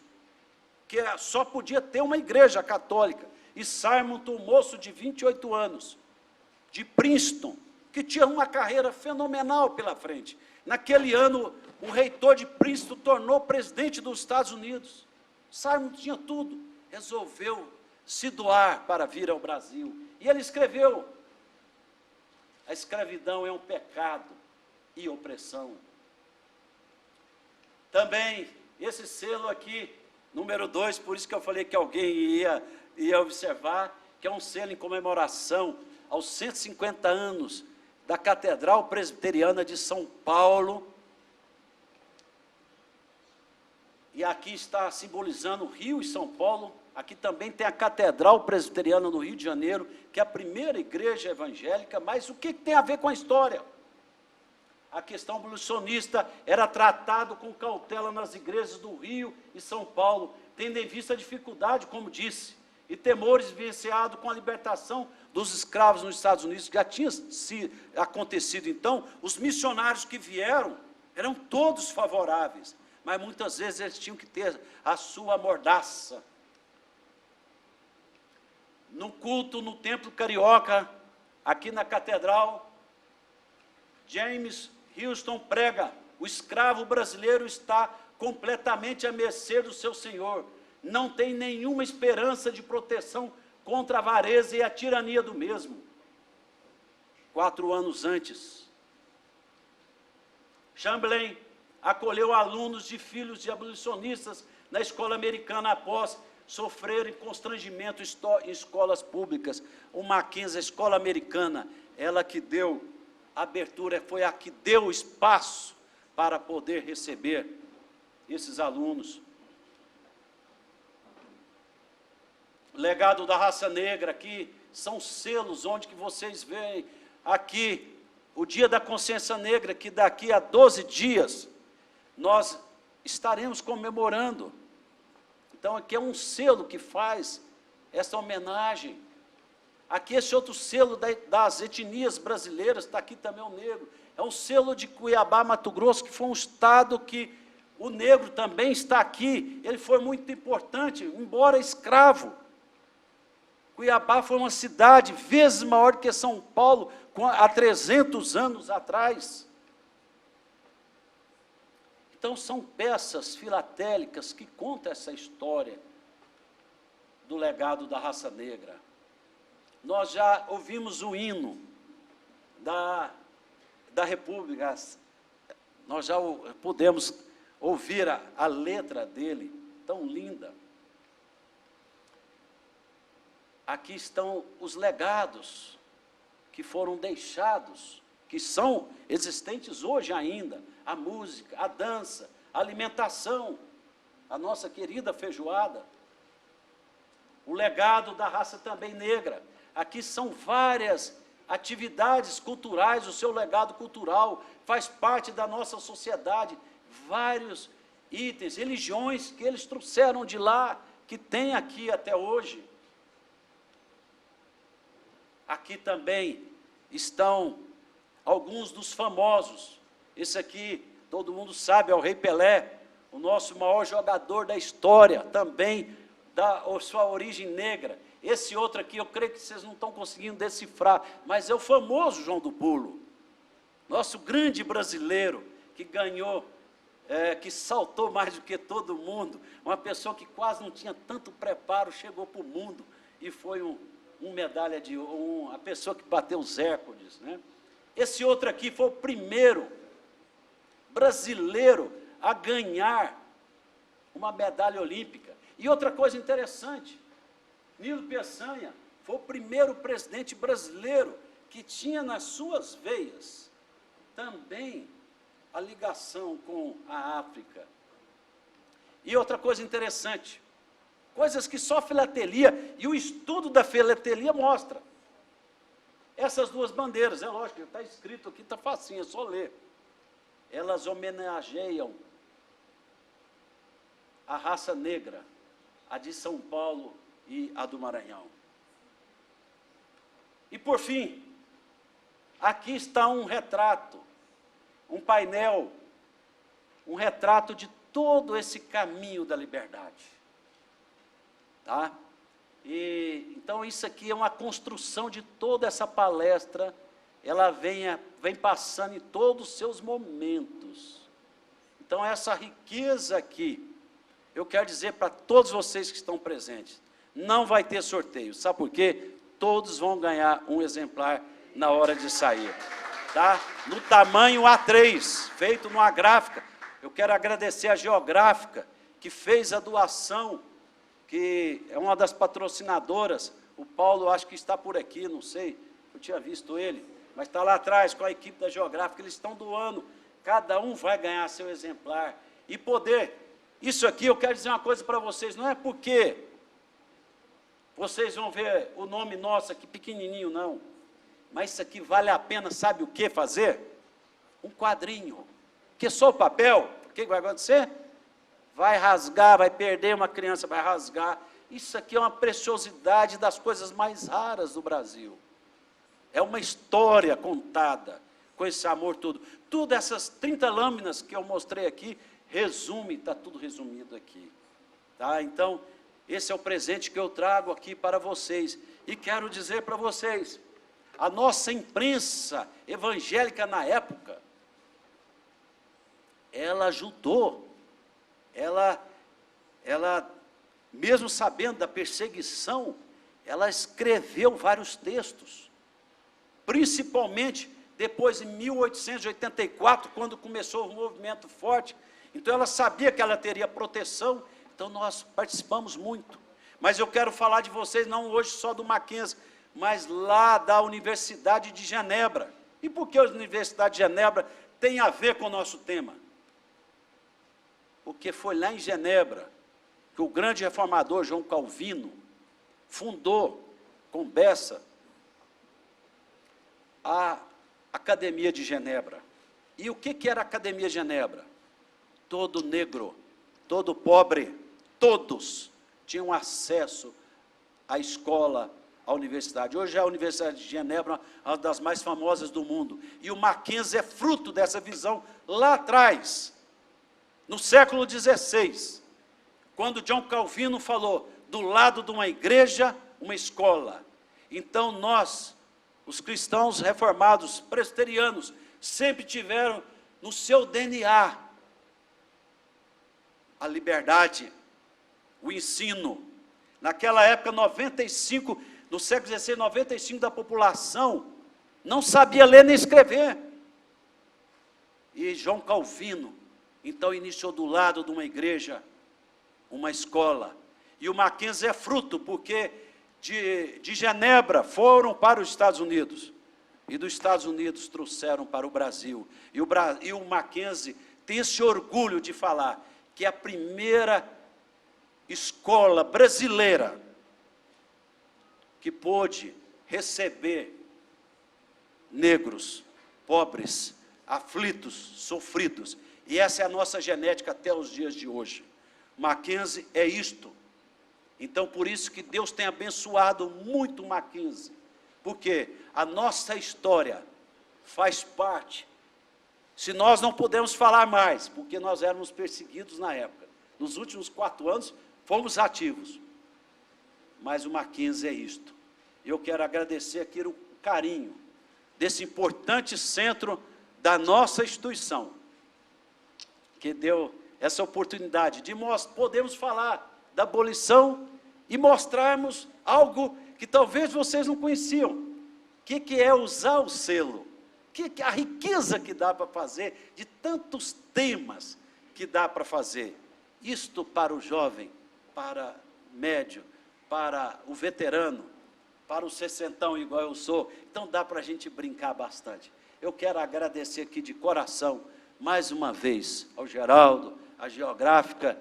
que só podia ter uma igreja católica. E Simonton, um moço de 28 anos, de Princeton, que tinha uma carreira fenomenal pela frente. Naquele ano, o reitor de Princeton tornou presidente dos Estados Unidos. Simonton tinha tudo, resolveu se doar para vir ao Brasil. E ele escreveu, a escravidão é um pecado e opressão. Também, esse selo aqui, número 2, por isso que eu falei que alguém ia observar, que é um selo em comemoração aos 150 anos da Catedral Presbiteriana de São Paulo. E aqui está simbolizando o Rio e São Paulo. Aqui também tem a Catedral Presbiteriana no Rio de Janeiro, que é a primeira igreja evangélica. Mas o que tem a ver com a história? A questão abolicionista era tratado com cautela nas igrejas do Rio e São Paulo, tendo em vista a dificuldade, como disse, e temores vivenciados com a libertação dos escravos nos Estados Unidos, que já tinha acontecido. Então, os missionários que vieram eram todos favoráveis, mas muitas vezes eles tinham que ter a sua mordaça. No culto, no Templo Carioca, aqui na Catedral, James Houston prega, o escravo brasileiro está completamente à mercê do seu senhor, não tem nenhuma esperança de proteção contra a avareza e a tirania do mesmo. 4 anos antes, Chamberlain acolheu alunos de filhos de abolicionistas na escola americana após sofrerem constrangimento em escolas públicas. O Mackenzie, a escola americana, ela que deu abertura, foi a que deu espaço para poder receber esses alunos. Legado da raça negra, aqui são selos onde que vocês veem aqui o Dia da Consciência Negra, que daqui a 12 dias nós estaremos comemorando. Então aqui é um selo que faz essa homenagem. Aqui esse outro selo das etnias brasileiras, está aqui também o negro. É um selo de Cuiabá, Mato Grosso, que foi um estado que o negro também está aqui. Ele foi muito importante, embora escravo. Cuiabá foi uma cidade vezes maior que São Paulo há 300 anos atrás. Então são peças filatélicas que contam essa história do legado da raça negra. Nós já ouvimos o hino da República, nós já pudemos ouvir a letra dele, tão linda. Aqui estão os legados que foram deixados, que são existentes hoje ainda, a música, a dança, a alimentação, a nossa querida feijoada, o legado da raça também negra. Aqui são várias atividades culturais, o seu legado cultural faz parte da nossa sociedade, vários itens, religiões que eles trouxeram de lá, que tem aqui até hoje. Aqui também estão alguns dos famosos. Esse aqui, todo mundo sabe, é o Rei Pelé, o nosso maior jogador da história, também da sua origem negra. Esse outro aqui, eu creio que vocês não estão conseguindo decifrar, mas é o famoso João do Pulo, nosso grande brasileiro, que ganhou, que saltou mais do que todo mundo, uma pessoa que quase não tinha tanto preparo, chegou para o mundo e foi medalha de a pessoa que bateu os recordes, né? Esse outro aqui foi o primeiro brasileiro a ganhar uma medalha olímpica. E outra coisa interessante, Nilo Peçanha foi o primeiro presidente brasileiro que tinha nas suas veias também a ligação com a África. E outra coisa interessante, coisas que só a filatelia e o estudo da filatelia mostra. Essas duas bandeiras, é lógico, está escrito aqui, está facinho, é só ler. Elas homenageiam a raça negra, a de São Paulo e a do Maranhão. E por fim, aqui está um retrato, um painel, um retrato de todo esse caminho da liberdade. Tá? Então, isso aqui é uma construção de toda essa palestra, ela vem passando em todos os seus momentos. Então, essa riqueza aqui, eu quero dizer para todos vocês que estão presentes, não vai ter sorteio, sabe por quê? Todos vão ganhar um exemplar na hora de sair, tá? No tamanho A3, feito numa gráfica. Eu quero agradecer a Geográfica, que fez a doação, que é uma das patrocinadoras, o Paulo acho que está por aqui, não sei, eu tinha visto ele, mas está lá atrás com a equipe da Geográfica, eles estão doando, cada um vai ganhar seu exemplar, e poder, isso aqui eu quero dizer uma coisa para vocês, não é porque vocês vão ver o nome nosso aqui pequenininho, não, mas isso aqui vale a pena, sabe o que fazer? Um quadrinho, porque só o papel, o que vai acontecer? Vai rasgar, vai perder, uma criança vai rasgar. Isso aqui é uma preciosidade das coisas mais raras do Brasil. É uma história contada com esse amor todo. Tudo essas 30 lâminas que eu mostrei aqui, resume, está tudo resumido aqui. Tá? Então, esse é o presente que eu trago aqui para vocês. E quero dizer para vocês, a nossa imprensa evangélica na época, ela ajudou. Ela, mesmo sabendo da perseguição, ela escreveu vários textos, principalmente depois de 1884, quando começou o movimento forte. Então ela sabia que ela teria proteção, então nós participamos muito. Mas eu quero falar de vocês, não hoje só do Mackenzie, mas lá da Universidade de Genebra. E por que a Universidade de Genebra tem a ver com o nosso tema? Porque foi lá em Genebra que o grande reformador João Calvino fundou, com Bessa, a Academia de Genebra. E o que era a Academia de Genebra? Todo negro, todo pobre, todos tinham acesso à escola, à universidade. Hoje a Universidade de Genebra é uma das mais famosas do mundo. E o Mackenzie é fruto dessa visão lá atrás, no século XVI, quando João Calvino falou, do lado de uma igreja, uma escola. Então nós, os cristãos reformados, presbiterianos, sempre tiveram no seu DNA a liberdade, o ensino. Naquela época, no século XVI, 95% da população não sabia ler nem escrever. E João Calvino, então, iniciou do lado de uma igreja, uma escola. E o Mackenzie é fruto, porque de Genebra foram para os Estados Unidos. E dos Estados Unidos trouxeram para o Brasil. E o Mackenzie tem esse orgulho de falar que é a primeira escola brasileira que pôde receber negros, pobres, aflitos, sofridos. E essa é a nossa genética até os dias de hoje. Mackenzie é isto. Então, por isso que Deus tem abençoado muito Mackenzie, porque a nossa história faz parte. Se nós não podemos falar mais, porque nós éramos perseguidos na época, nos últimos 4 anos fomos ativos, mas o Mackenzie é isto. Eu quero agradecer aqui o carinho desse importante centro da nossa instituição, que deu essa oportunidade de podermos falar da abolição e mostrarmos algo que talvez vocês não conheciam. O que é usar o selo? A riqueza que dá para fazer, de tantos temas que dá para fazer. Isto para o jovem, para o médio, para o veterano, para o sessentão igual eu sou. Então dá para a gente brincar bastante. Eu quero agradecer aqui de coração, mais uma vez, ao Geraldo, à Geográfica,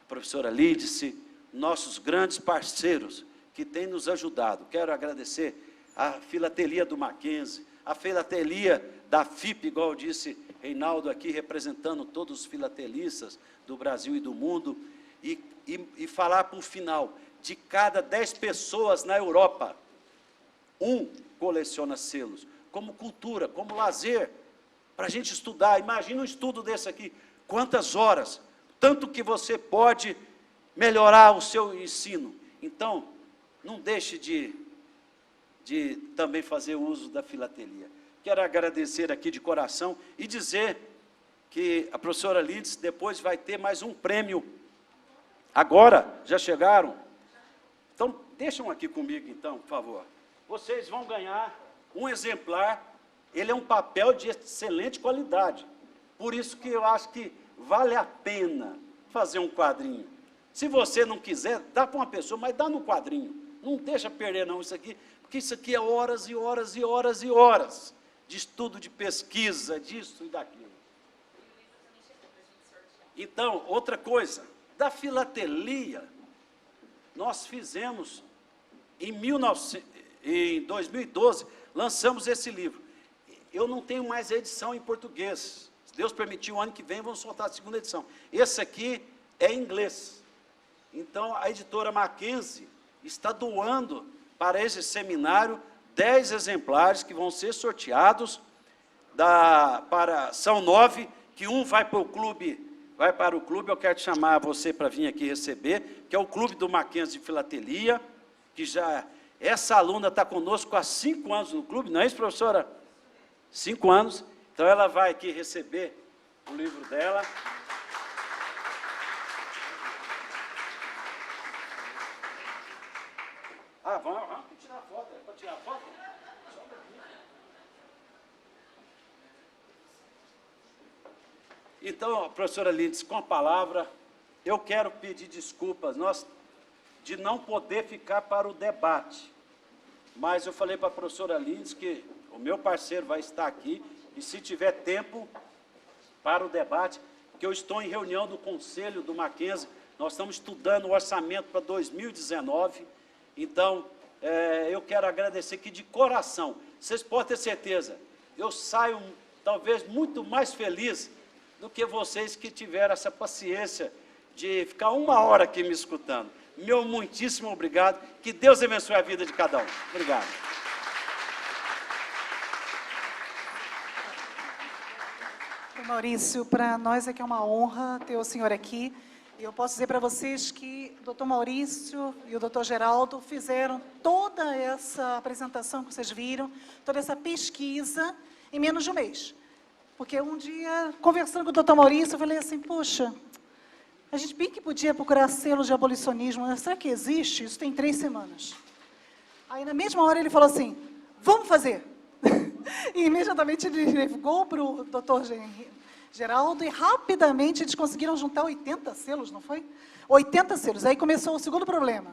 a professora Lídice, nossos grandes parceiros que têm nos ajudado. Quero agradecer a Filatelia do Mackenzie, a Filatelia da FIP, igual disse Reinaldo aqui, representando todos os filatelistas do Brasil e do mundo, e falar por final, de cada 10 pessoas na Europa, 1 coleciona selos, como cultura, como lazer, para a gente estudar. Imagina um estudo desse aqui, quantas horas, tanto que você pode melhorar o seu ensino. Então, não deixe de também fazer uso da filatelia. Quero agradecer aqui de coração e dizer que a professora Lídice depois vai ter mais um prêmio. Agora, já chegaram? Então, deixam aqui comigo, então, por favor. Vocês vão ganhar um exemplar, ele é um papel de excelente qualidade. Por isso que eu acho que vale a pena fazer um quadrinho. Se você não quiser, dá para uma pessoa, mas dá no quadrinho. Não deixa perder não isso aqui, porque isso aqui é horas e horas e horas e horas de estudo, de pesquisa, disso e daquilo. Então, outra coisa, da filatelia, nós fizemos, em 2012, lançamos esse livro. Eu não tenho mais edição em português. Se Deus permitir, o ano que vem vamos soltar a 2ª edição. Esse aqui é em inglês. Então, a editora Mackenzie está doando para esse seminário 10 exemplares que vão ser sorteados, são 9, que um vai para o clube, eu quero te chamar você para vir aqui receber, que é o Clube do Mackenzie de Filatelia, que essa aluna está conosco há 5 anos no clube, não é isso, professora? 5 anos, então ela vai aqui receber o livro dela. Vamos tirar foto, é para tirar foto? Então, professora Lídice, com a palavra, eu quero pedir desculpas de não poder ficar para o debate, mas eu falei para a professora Lídice que o meu parceiro vai estar aqui, e se tiver tempo para o debate, que eu estou em reunião do Conselho do Mackenzie, nós estamos estudando o orçamento para 2019, então, eu quero agradecer aqui de coração. Vocês podem ter certeza, eu saio talvez muito mais feliz do que vocês que tiveram essa paciência de ficar 1 hora aqui me escutando. Meu muitíssimo obrigado, que Deus abençoe a vida de cada um. Obrigado. Maurício, para nós é que é uma honra ter o senhor aqui. E eu posso dizer para vocês que o Dr. Maurício e o Dr. Geraldo fizeram toda essa apresentação que vocês viram, toda essa pesquisa em menos de um mês. Porque um dia, conversando com o Dr. Maurício, eu falei assim, poxa, a gente bem que podia procurar selo de abolicionismo, né? Será que existe? Isso tem 3 semanas. Aí, na mesma hora, ele falou assim, vamos fazer. E, imediatamente, ele ligou para o Dr. Geraldo, e rapidamente eles conseguiram juntar 80 selos, não foi? 80 selos. Aí começou o segundo problema.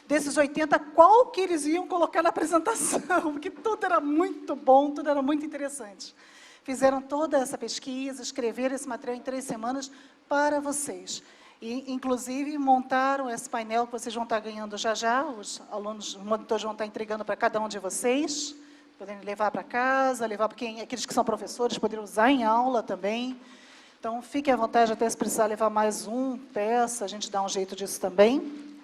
Desses 80, qual que eles iam colocar na apresentação? Porque tudo era muito bom, tudo era muito interessante. Fizeram toda essa pesquisa, escreveram esse material em 3 semanas para vocês. E, inclusive, montaram esse painel que vocês vão estar ganhando já já, os alunos, os monitores vão estar entregando para cada um de vocês, poderem levar para casa, levar para aqueles que são professores, poderem usar em aula também. Então, fiquem à vontade, até se precisar levar mais peça, a gente dá um jeito disso também,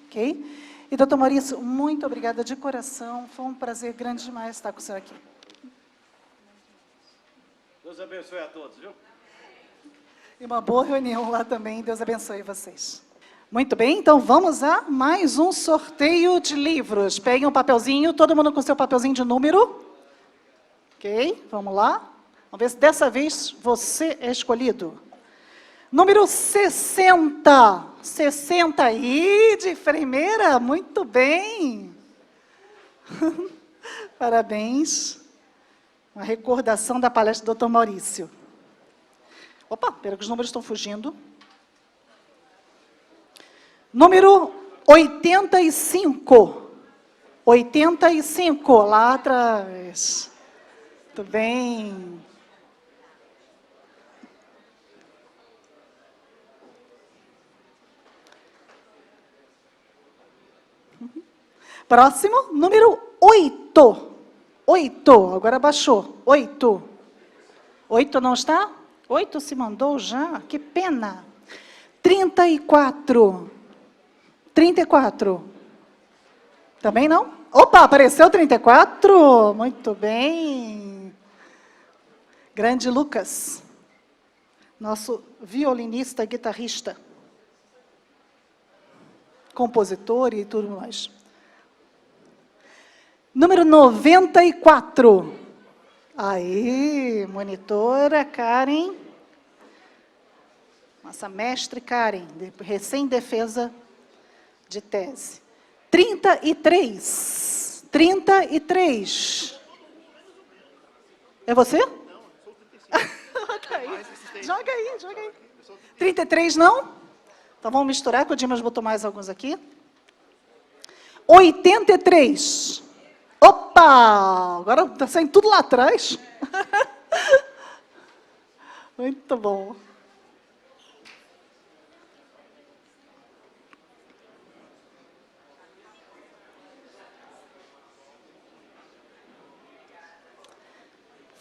ok? E, doutor Maurício, muito obrigada de coração, foi um prazer grande demais estar com o senhor aqui. Deus abençoe a todos, viu? E uma boa reunião lá também, Deus abençoe vocês. Muito bem, então vamos a mais um sorteio de livros. Peguem um papelzinho, todo mundo com seu papelzinho de número. Ok, vamos lá. Vamos ver se dessa vez você é escolhido. Número 60. 60 aí, de primeira, muito bem. Parabéns. Uma recordação da palestra do Dr. Maurício. Opa, espera que os números estão fugindo. Número 85. 85, lá atrás. Muito bem. Próximo, número 8. 8, agora baixou. 8. 8 não está? 8 se mandou já? Que pena. 34. 34. Também não? Opa, apareceu 34. Muito bem. Grande Lucas. Nosso violinista, guitarrista. Compositor e tudo mais. Número 94. Aí, monitora Karen. Nossa mestre Karen, recém-defesa de tese. 33. 33. É você? Não, eu sou 35. Joga aí, joga aí. 33 não? Então vamos misturar, que o Dimas botou mais alguns aqui. 83. Opa! Agora está saindo tudo lá atrás. Muito bom.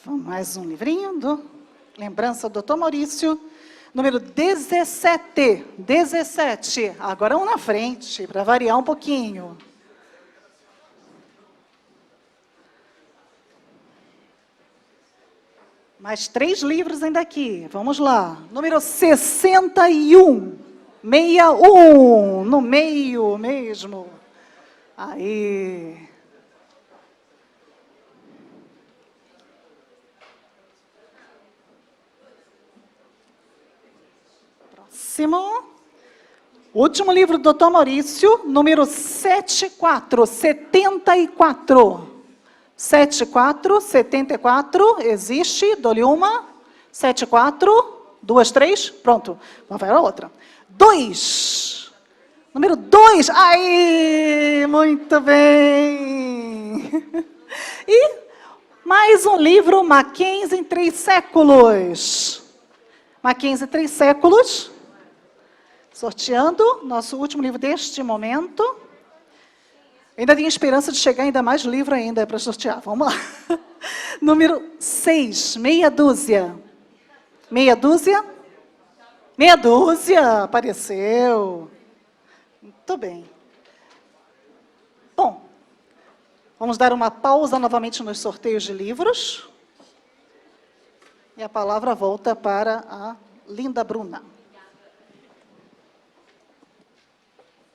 Vamos mais um livrinho do Lembrança do Dr. Maurício. Número 17. 17. Agora um na frente, para variar um pouquinho. Mais 3 livros ainda aqui. Vamos lá. Número 61. 61. No meio mesmo. Aí. Próximo. Último livro do Dr. Maurício. Número 74. 74. 74, 74, existe, dou-lhe uma. 74, 2, 3, pronto. Vamos ver a outra. 2. Número 2. Aí, muito bem. E mais um livro, Mackenzie em 3 séculos. Mackenzie em 3 séculos. Sorteando nosso último livro deste momento. Ainda tenho esperança de chegar ainda mais livro ainda para sortear. Vamos lá. Número 6, meia dúzia. Meia dúzia? Meia dúzia, apareceu. Muito bem. Bom, vamos dar uma pausa novamente nos sorteios de livros. E a palavra volta para a Linda Bruna.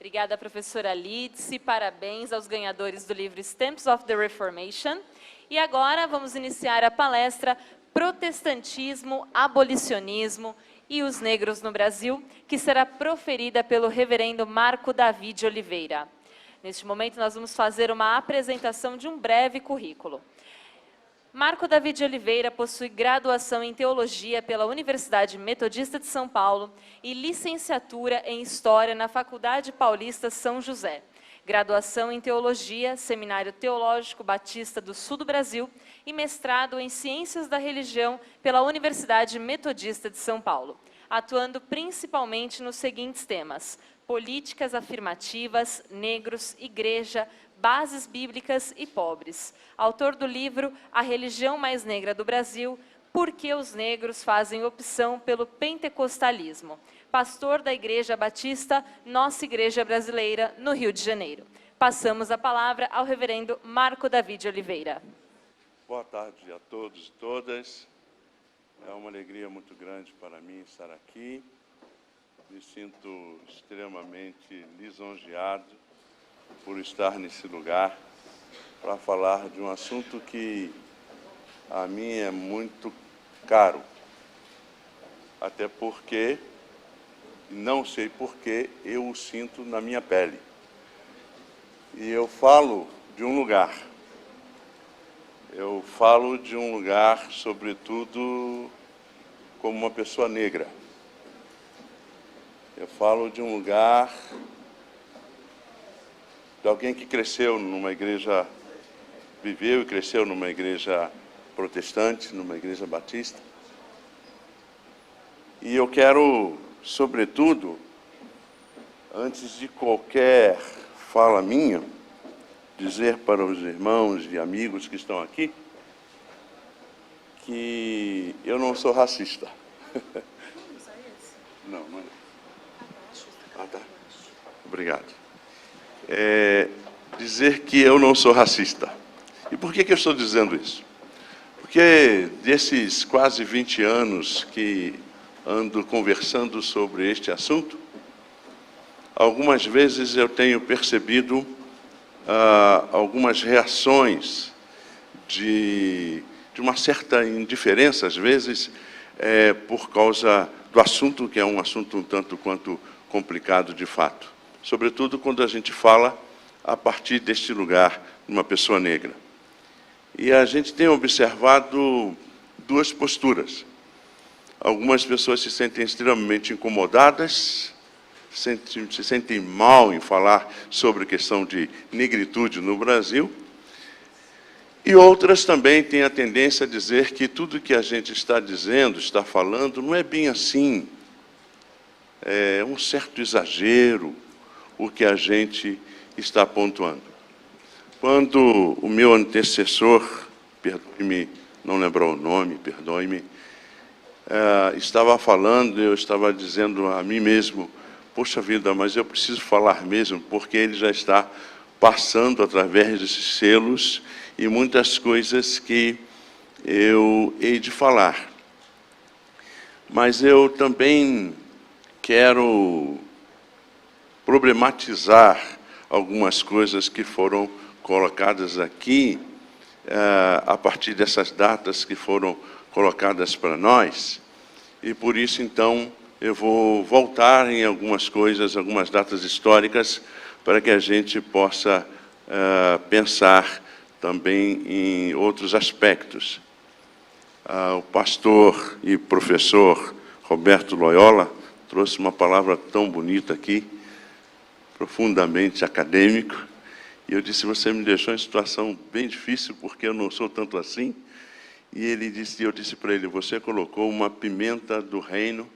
Obrigada, professora Lídice. Parabéns aos ganhadores do livro Stamps of the Reformation. E agora vamos iniciar a palestra Protestantismo, Abolicionismo e os Negros no Brasil, que será proferida pelo reverendo Marco Davi de Oliveira. Neste momento, nós vamos fazer uma apresentação de um breve currículo. Marco Davi de Oliveira possui graduação em Teologia pela Universidade Metodista de São Paulo e licenciatura em História na Faculdade Paulista São José. Graduação em Teologia, Seminário Teológico Batista do Sul do Brasil e mestrado em Ciências da Religião pela Universidade Metodista de São Paulo, atuando principalmente nos seguintes temas: políticas afirmativas, negros, igreja, bases bíblicas e pobres. Autor do livro A Religião Mais Negra do Brasil, Por que os negros fazem opção pelo pentecostalismo. Pastor da Igreja Batista, Nossa Igreja Brasileira, no Rio de Janeiro. Passamos a palavra ao reverendo Marco Davi de Oliveira. Boa tarde a todos e todas. É uma alegria muito grande para mim estar aqui. Me sinto extremamente lisonjeado por estar nesse lugar para falar de um assunto que a mim é muito caro. Até porque, não sei porquê, eu o sinto na minha pele. E eu falo de um lugar. Eu falo de um lugar, sobretudo, como uma pessoa negra. Eu falo de um lugar de alguém que cresceu numa igreja, viveu e cresceu numa igreja protestante, numa igreja batista. E eu quero, sobretudo, antes de qualquer fala minha, dizer para os irmãos e amigos que estão aqui que eu não sou racista. Não é. Ah, tá. Obrigado. Dizer que eu não sou racista. E por que eu estou dizendo isso? Porque desses quase 20 anos que ando conversando sobre este assunto, algumas vezes eu tenho percebido algumas reações de uma certa indiferença, às vezes, por causa do assunto, que é um assunto um tanto quanto complicado de fato. Sobretudo quando a gente fala a partir deste lugar, de uma pessoa negra. E a gente tem observado duas posturas. Algumas pessoas se sentem extremamente incomodadas, se sentem mal em falar sobre a questão de negritude no Brasil, e outras também têm a tendência a dizer que tudo que a gente está dizendo, está falando, não é bem assim. É um certo exagero o que a gente está pontuando. Quando o meu antecessor, perdoe-me, não lembrar o nome, perdoe-me, estava falando, eu estava dizendo a mim mesmo, poxa vida, mas eu preciso falar mesmo, porque ele já está passando através desses selos e muitas coisas que eu hei de falar. Mas eu também quero problematizar algumas coisas que foram colocadas aqui, a partir dessas datas que foram colocadas para nós, e por isso, então, eu vou voltar em algumas coisas, algumas datas históricas, para que a gente possa pensar também em outros aspectos. O pastor e professor Roberto Loyola trouxe uma palavra tão bonita aqui, profundamente acadêmico, e eu disse, você me deixou em situação bem difícil, porque eu não sou tanto assim. E ele disse, eu disse para ele, você colocou uma pimenta do reino,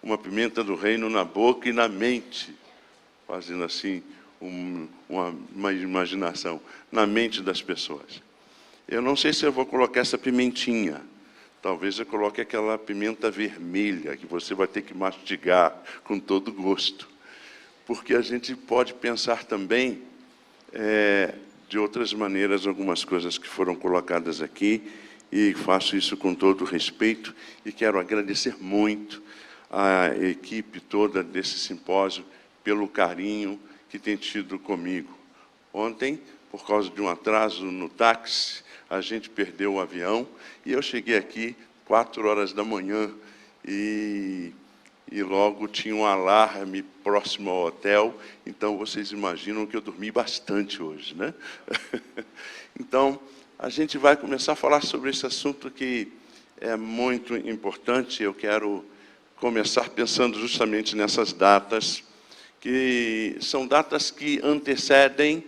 uma pimenta do reino na boca e na mente, fazendo assim uma imaginação, na mente das pessoas. Eu não sei se eu vou colocar essa pimentinha, talvez eu coloque aquela pimenta vermelha, que você vai ter que mastigar com todo gosto. Porque a gente pode pensar também de outras maneiras algumas coisas que foram colocadas aqui, e faço isso com todo respeito, e quero agradecer muito à equipe toda desse simpósio pelo carinho que tem tido comigo. Ontem, por causa de um atraso no táxi, a gente perdeu o avião, e eu cheguei aqui 4 horas da manhã, e logo tinha um alarme próximo ao hotel, então vocês imaginam que eu dormi bastante hoje, né? Então, a gente vai começar a falar sobre esse assunto que é muito importante. Eu quero começar pensando justamente nessas datas, que são datas que antecedem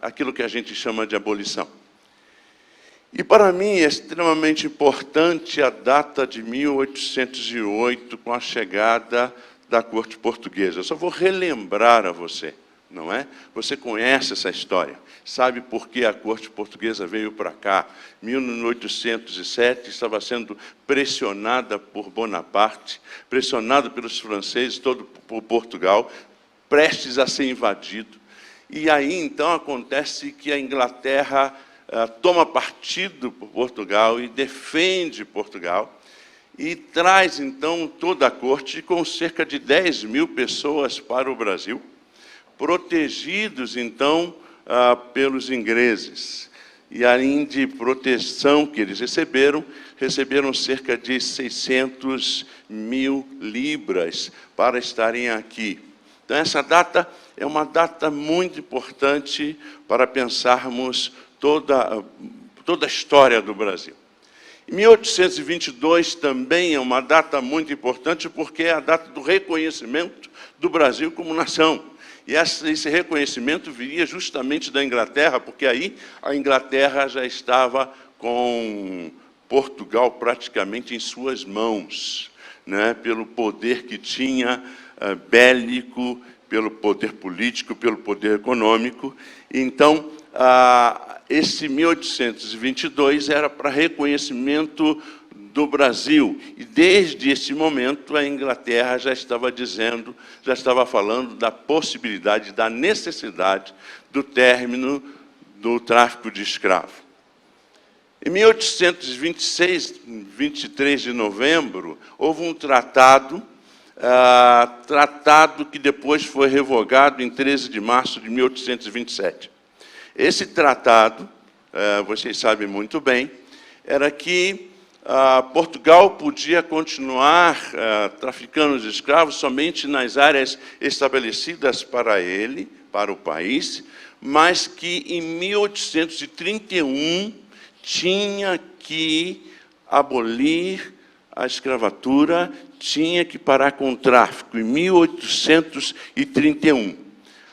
aquilo que a gente chama de abolição. E, para mim, é extremamente importante a data de 1808, com a chegada da corte portuguesa. Eu só vou relembrar a você, não é? Você conhece essa história, sabe por que a corte portuguesa veio para cá. 1807, estava sendo pressionada por Bonaparte, pressionada pelos franceses, todo por Portugal, prestes a ser invadido. E aí, então, acontece que a Inglaterra toma partido por Portugal e defende Portugal, e traz, então, toda a corte com cerca de 10 mil pessoas para o Brasil, protegidos, então, pelos ingleses. E, além de proteção que eles receberam cerca de 600 mil libras para estarem aqui. Então, essa data é uma data muito importante para pensarmos toda a história do Brasil. E 1822 também é uma data muito importante, porque é a data do reconhecimento do Brasil como nação. E esse reconhecimento viria justamente da Inglaterra, porque aí a Inglaterra já estava com Portugal praticamente em suas mãos, né? Pelo poder que tinha bélico, pelo poder político, pelo poder econômico. Então, esse 1822 era para reconhecimento do Brasil. E, desde esse momento, a Inglaterra já estava falando da possibilidade, da necessidade do término do tráfico de escravos. Em 1826, 23 de novembro, houve um tratado que depois foi revogado em 13 de março de 1827. Esse tratado, vocês sabem muito bem, era que Portugal podia continuar traficando os escravos somente nas áreas estabelecidas para ele, para o país, mas que em 1831 tinha que abolir a escravatura, tinha que parar com o tráfico, em 1831.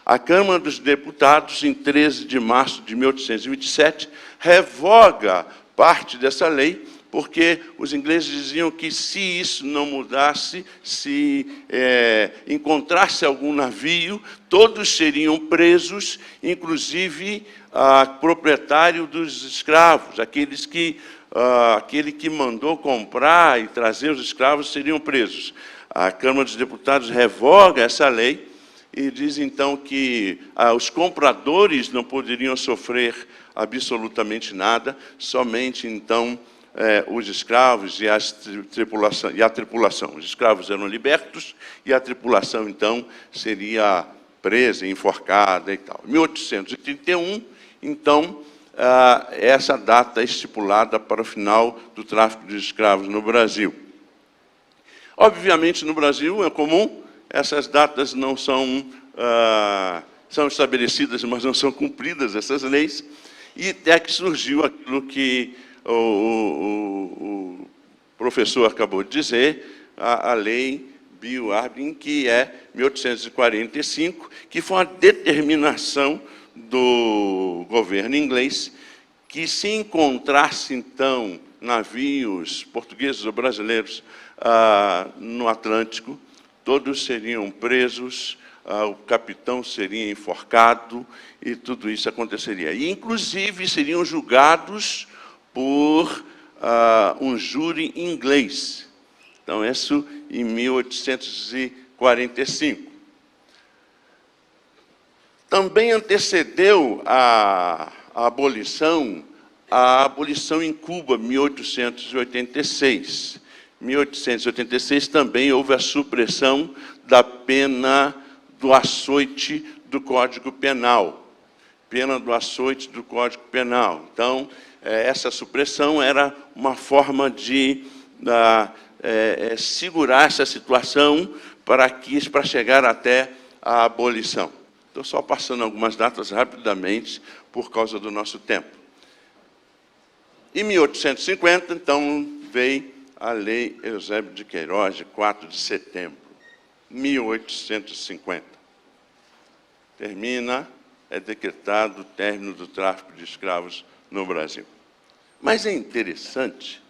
A Câmara dos Deputados, em 13 de março de 1827, revoga parte dessa lei, porque os ingleses diziam que, se isso não mudasse, se encontrasse algum navio, todos seriam presos, inclusive proprietário dos escravos, aquele que mandou comprar e trazer os escravos seriam presos. A Câmara dos Deputados revoga essa lei e diz, então, que os compradores não poderiam sofrer absolutamente nada, somente, então, os escravos e a tripulação. Os escravos eram libertos e a tripulação, então, seria presa, enforcada e tal. Em 1831, então, essa data é estipulada para o final do tráfico de escravos no Brasil. Obviamente, no Brasil é comum, essas datas não são estabelecidas, mas não são cumpridas, essas leis, e até que surgiu aquilo que o professor acabou de dizer, a lei Bill-Harbin, que é 1845, que foi uma determinação do governo inglês que, se encontrasse, então, navios portugueses ou brasileiros no Atlântico, todos seriam presos, o capitão seria enforcado e tudo isso aconteceria. E, inclusive, seriam julgados por um júri inglês. Então, isso em 1845. Também antecedeu a abolição em Cuba, 1886. Em 1886 também houve a supressão da pena do açoite do Código Penal. Pena do açoite do Código Penal. Então, essa supressão era uma forma de segurar essa situação para chegar até a abolição. Estou só passando algumas datas rapidamente por causa do nosso tempo. Em 1850, então, veio a Lei Eusébio de Queiroz, de 4 de setembro. 1850. É decretado o término do tráfico de escravos no Brasil. Mas é interessante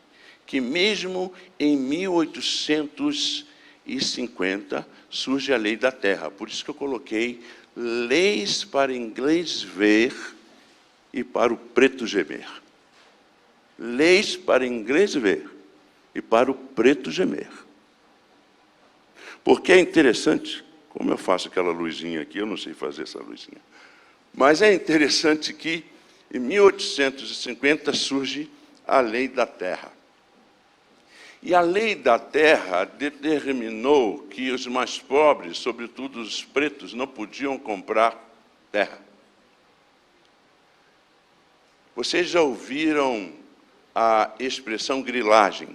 que mesmo em 1850 surge a Lei da Terra. Por isso que eu coloquei leis para inglês ver e para o preto gemer. Leis para inglês ver e para o preto gemer. Porque é interessante, como eu faço aquela luzinha aqui, eu não sei fazer essa luzinha, mas é interessante que em 1850 surge a Lei da Terra. E a Lei da Terra determinou que os mais pobres, sobretudo os pretos, não podiam comprar terra. Vocês já ouviram a expressão grilagem?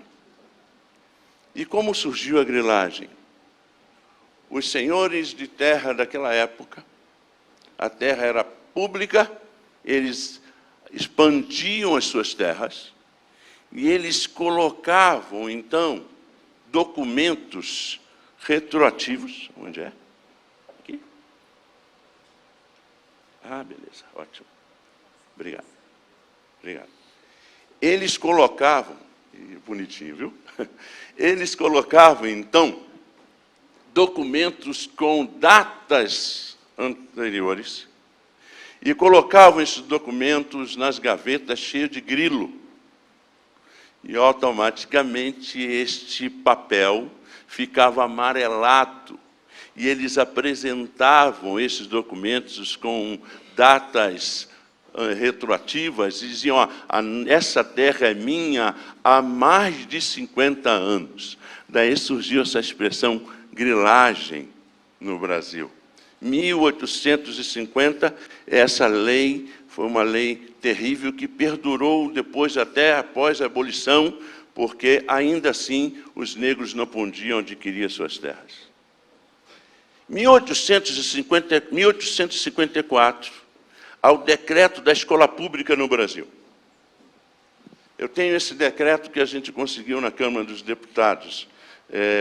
E como surgiu a grilagem? Os senhores de terra daquela época, a terra era pública, eles expandiam as suas terras, e eles colocavam, então, documentos retroativos. Onde é? Aqui? Ah, beleza, ótimo. Obrigado. Obrigado. Eles colocavam, bonitinho, viu? Eles colocavam, então, documentos com datas anteriores e colocavam esses documentos nas gavetas cheias de grilo. E automaticamente este papel ficava amarelado. E eles apresentavam esses documentos com datas retroativas e diziam: ó, essa terra é minha há mais de 50 anos. Daí surgiu essa expressão grilagem no Brasil. 1850, essa lei foi uma lei terrível que perdurou depois, até após a abolição, porque ainda assim os negros não podiam adquirir suas terras. 1854, ao decreto da escola pública no Brasil. Eu tenho esse decreto que a gente conseguiu na Câmara dos Deputados.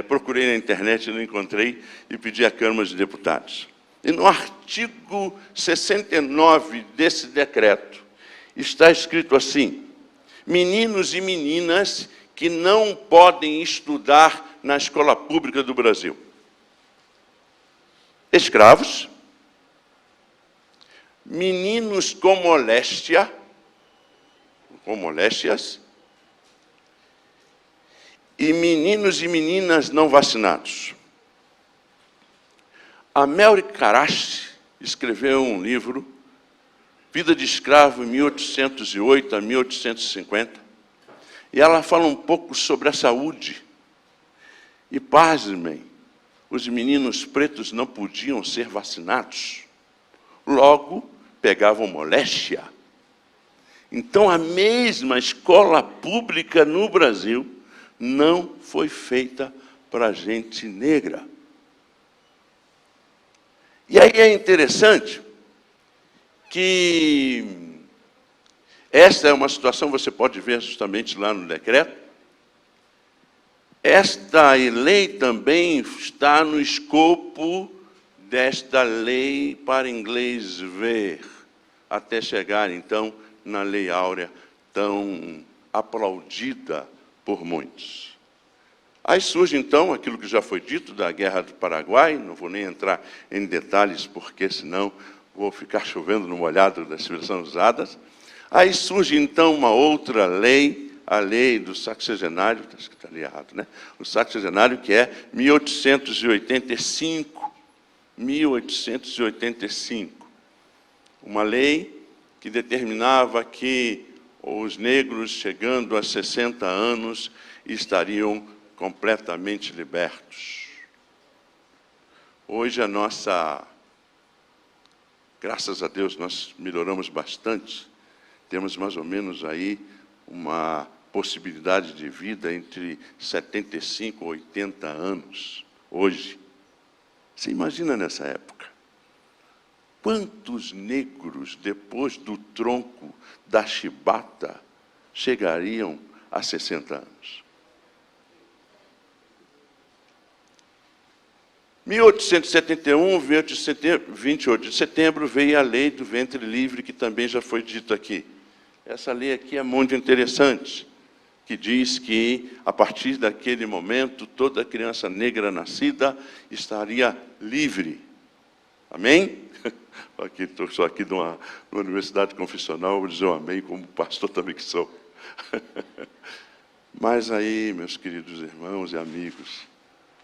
Procurei na internet, não encontrei, e pedi à Câmara dos Deputados. E no artigo 69 desse decreto, está escrito assim: meninos e meninas que não podem estudar na escola pública do Brasil. Escravos, meninos com moléstias, e meninos e meninas não vacinados. A Mary Karashi escreveu um livro, Vida de Escravo, em 1808 a 1850, e ela fala um pouco sobre a saúde. E, pasmem, os meninos pretos não podiam ser vacinados. Logo, pegavam moléstia. Então, a mesma escola pública no Brasil não foi feita para gente negra. E aí é interessante que esta é uma situação, você pode ver justamente lá no decreto. Esta lei também está no escopo desta lei para inglês ver, até chegar, então, na Lei Áurea, tão aplaudida por muitos. Aí surge, então, aquilo que já foi dito da Guerra do Paraguai, não vou nem entrar em detalhes, porque senão vou ficar chovendo no molhado das expressões usadas. Aí surge, então, uma outra lei, a lei do sexagenário, está escrito ali errado, né? O sexagenário, que é 1885. 1885. Uma lei que determinava que os negros, chegando a 60 anos, estariam completamente libertos. Hoje graças a Deus, nós melhoramos bastante. Temos mais ou menos aí uma possibilidade de vida entre 75 e 80 anos, hoje. Você imagina nessa época? quantos negros, depois do tronco da chibata, chegariam a 60 anos? 1871, 28 de setembro, veio a lei do ventre livre, que também já foi dito aqui. Essa lei aqui é muito interessante, que diz que, a partir daquele momento, toda criança negra nascida estaria livre. Amém? Estou aqui numa universidade confessional, vou dizer um amém, como pastor também que sou. Mas aí, meus queridos irmãos e amigos,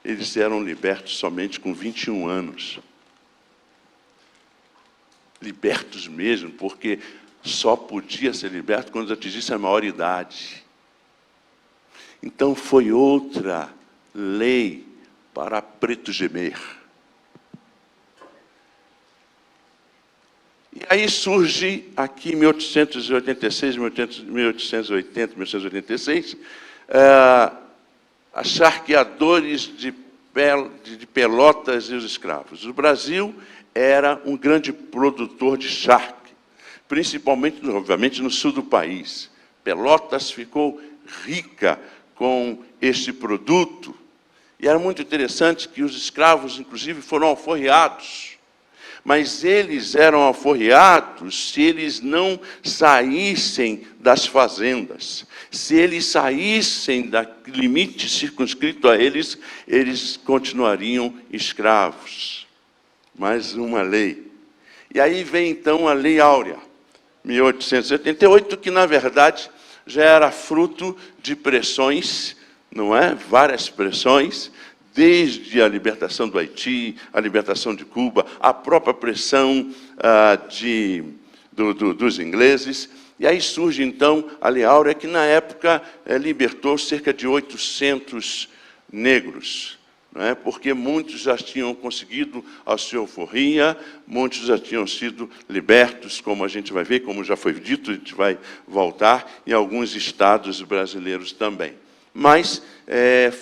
eles eram libertos somente com 21 anos. Libertos mesmo, porque só podia ser liberto quando atingisse a maioridade. Então foi outra lei para preto gemer. E aí surge aqui em 1886, 1880, 1886, as charqueadores de Pelotas e os escravos. O Brasil era um grande produtor de charque, principalmente, obviamente, no sul do país. Pelotas ficou rica com este produto. E era muito interessante que os escravos, inclusive, foram alforriados. Mas eles eram alforriados se eles não saíssem das fazendas. Se eles saíssem do limite circunscrito a eles, eles continuariam escravos. Mais uma lei. E aí vem, então, a Lei Áurea, 1878, que, na verdade, já era fruto de pressões, não é? Várias pressões, desde a libertação do Haiti, a libertação de Cuba, a própria pressão dos ingleses. E aí surge, então, a Lei Áurea, que, na época, libertou cerca de 800 negros, não é? Porque muitos já tinham conseguido a sua alforria, muitos já tinham sido libertos, como a gente vai ver, como já foi dito, a gente vai voltar, em alguns estados brasileiros também. Mas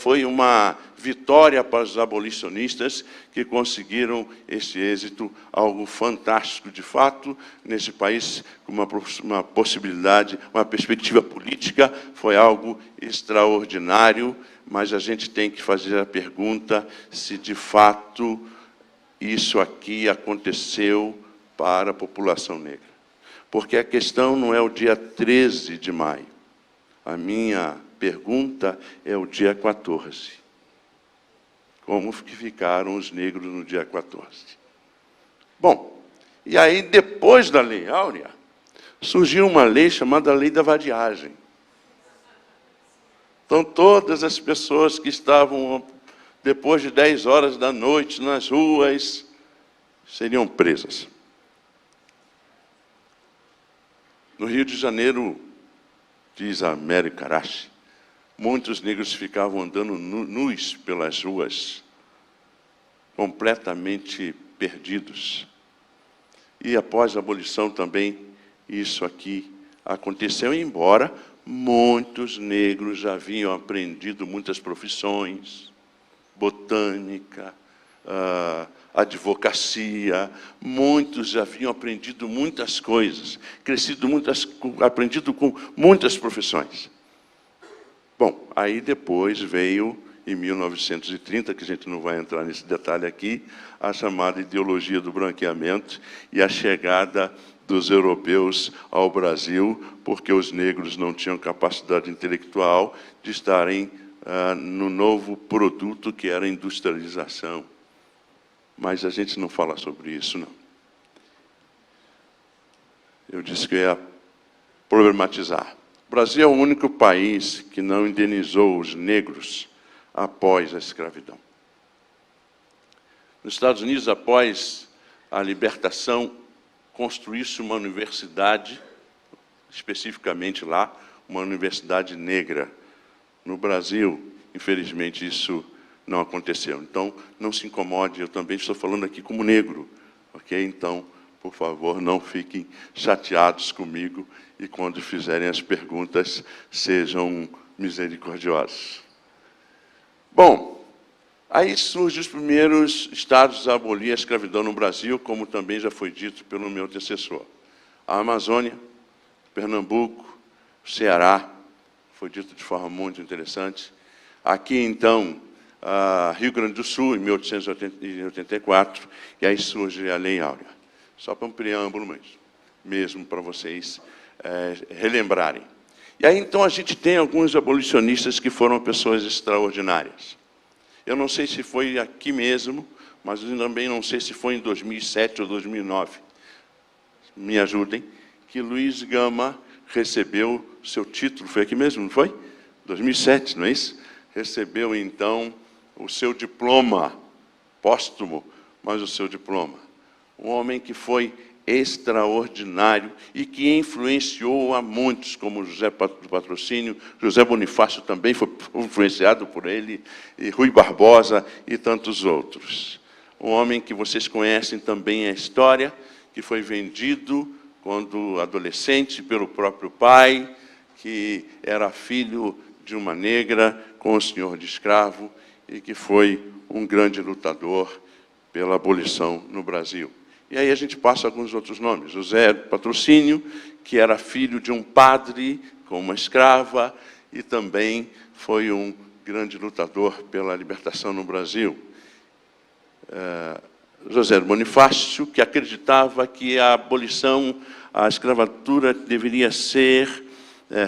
foi uma vitória para os abolicionistas que conseguiram esse êxito, algo fantástico de fato, nesse país, com uma possibilidade, uma perspectiva política, foi algo extraordinário, mas a gente tem que fazer a pergunta se de fato isso aqui aconteceu para a população negra. Porque a questão não é o dia 13 de maio, a minha pergunta é o dia 14. Como que ficaram os negros no dia 14? Bom, e aí depois da Lei Áurea, surgiu uma lei chamada Lei da Vadiagem. Então todas as pessoas que estavam depois de 10 horas da noite nas ruas seriam presas. No Rio de Janeiro, diz a Mary Karachi, muitos negros ficavam andando nus pelas ruas, completamente perdidos. E após a abolição também, isso aqui aconteceu, embora muitos negros já haviam aprendido muitas profissões, botânica, advocacia, muitos já haviam aprendido muitas coisas, aprendido com muitas profissões. Bom, aí depois veio, em 1930, que a gente não vai entrar nesse detalhe aqui, a chamada ideologia do branqueamento e a chegada dos europeus ao Brasil, porque os negros não tinham capacidade intelectual de estarem no novo produto que era a industrialização. Mas a gente não fala sobre isso, não. Eu disse que eu ia problematizar. O Brasil é o único país que não indenizou os negros após a escravidão. Nos Estados Unidos, após a libertação, construiu-se uma universidade, especificamente lá, uma universidade negra. No Brasil, infelizmente, isso não aconteceu. Então, não se incomode, eu também estou falando aqui como negro, ok? Então, por favor, não fiquem chateados comigo e, quando fizerem as perguntas, sejam misericordiosos. Bom, Aí surgem os primeiros estados a abolir a escravidão no Brasil, como também já foi dito pelo meu antecessor. A Amazônia, Pernambuco, Ceará, foi dito de forma muito interessante. Aqui, então, Rio Grande do Sul, em 1884, e aí surge a Lei Áurea. Só para um preâmbulo mesmo para vocês relembrarem. E aí, então, a gente tem alguns abolicionistas que foram pessoas extraordinárias. Eu não sei se foi aqui mesmo, mas eu também não sei se foi em 2007 ou 2009. Me ajudem, que Luiz Gama recebeu seu título, foi aqui mesmo, não foi? 2007, não é isso? Recebeu, então, o seu diploma, póstumo, mas o seu diploma. Um homem que foi extraordinário e que influenciou a muitos, como José do Patrocínio, José Bonifácio também foi influenciado por ele, e Rui Barbosa e tantos outros. Um homem que vocês conhecem também a história, que foi vendido quando adolescente pelo próprio pai, que era filho de uma negra com o senhor de escravo e que foi um grande lutador pela abolição no Brasil. E aí a gente passa alguns outros nomes. José do Patrocínio, que era filho de um padre com uma escrava e também foi um grande lutador pela libertação no Brasil. José Bonifácio, que acreditava que a abolição, a escravatura deveria ser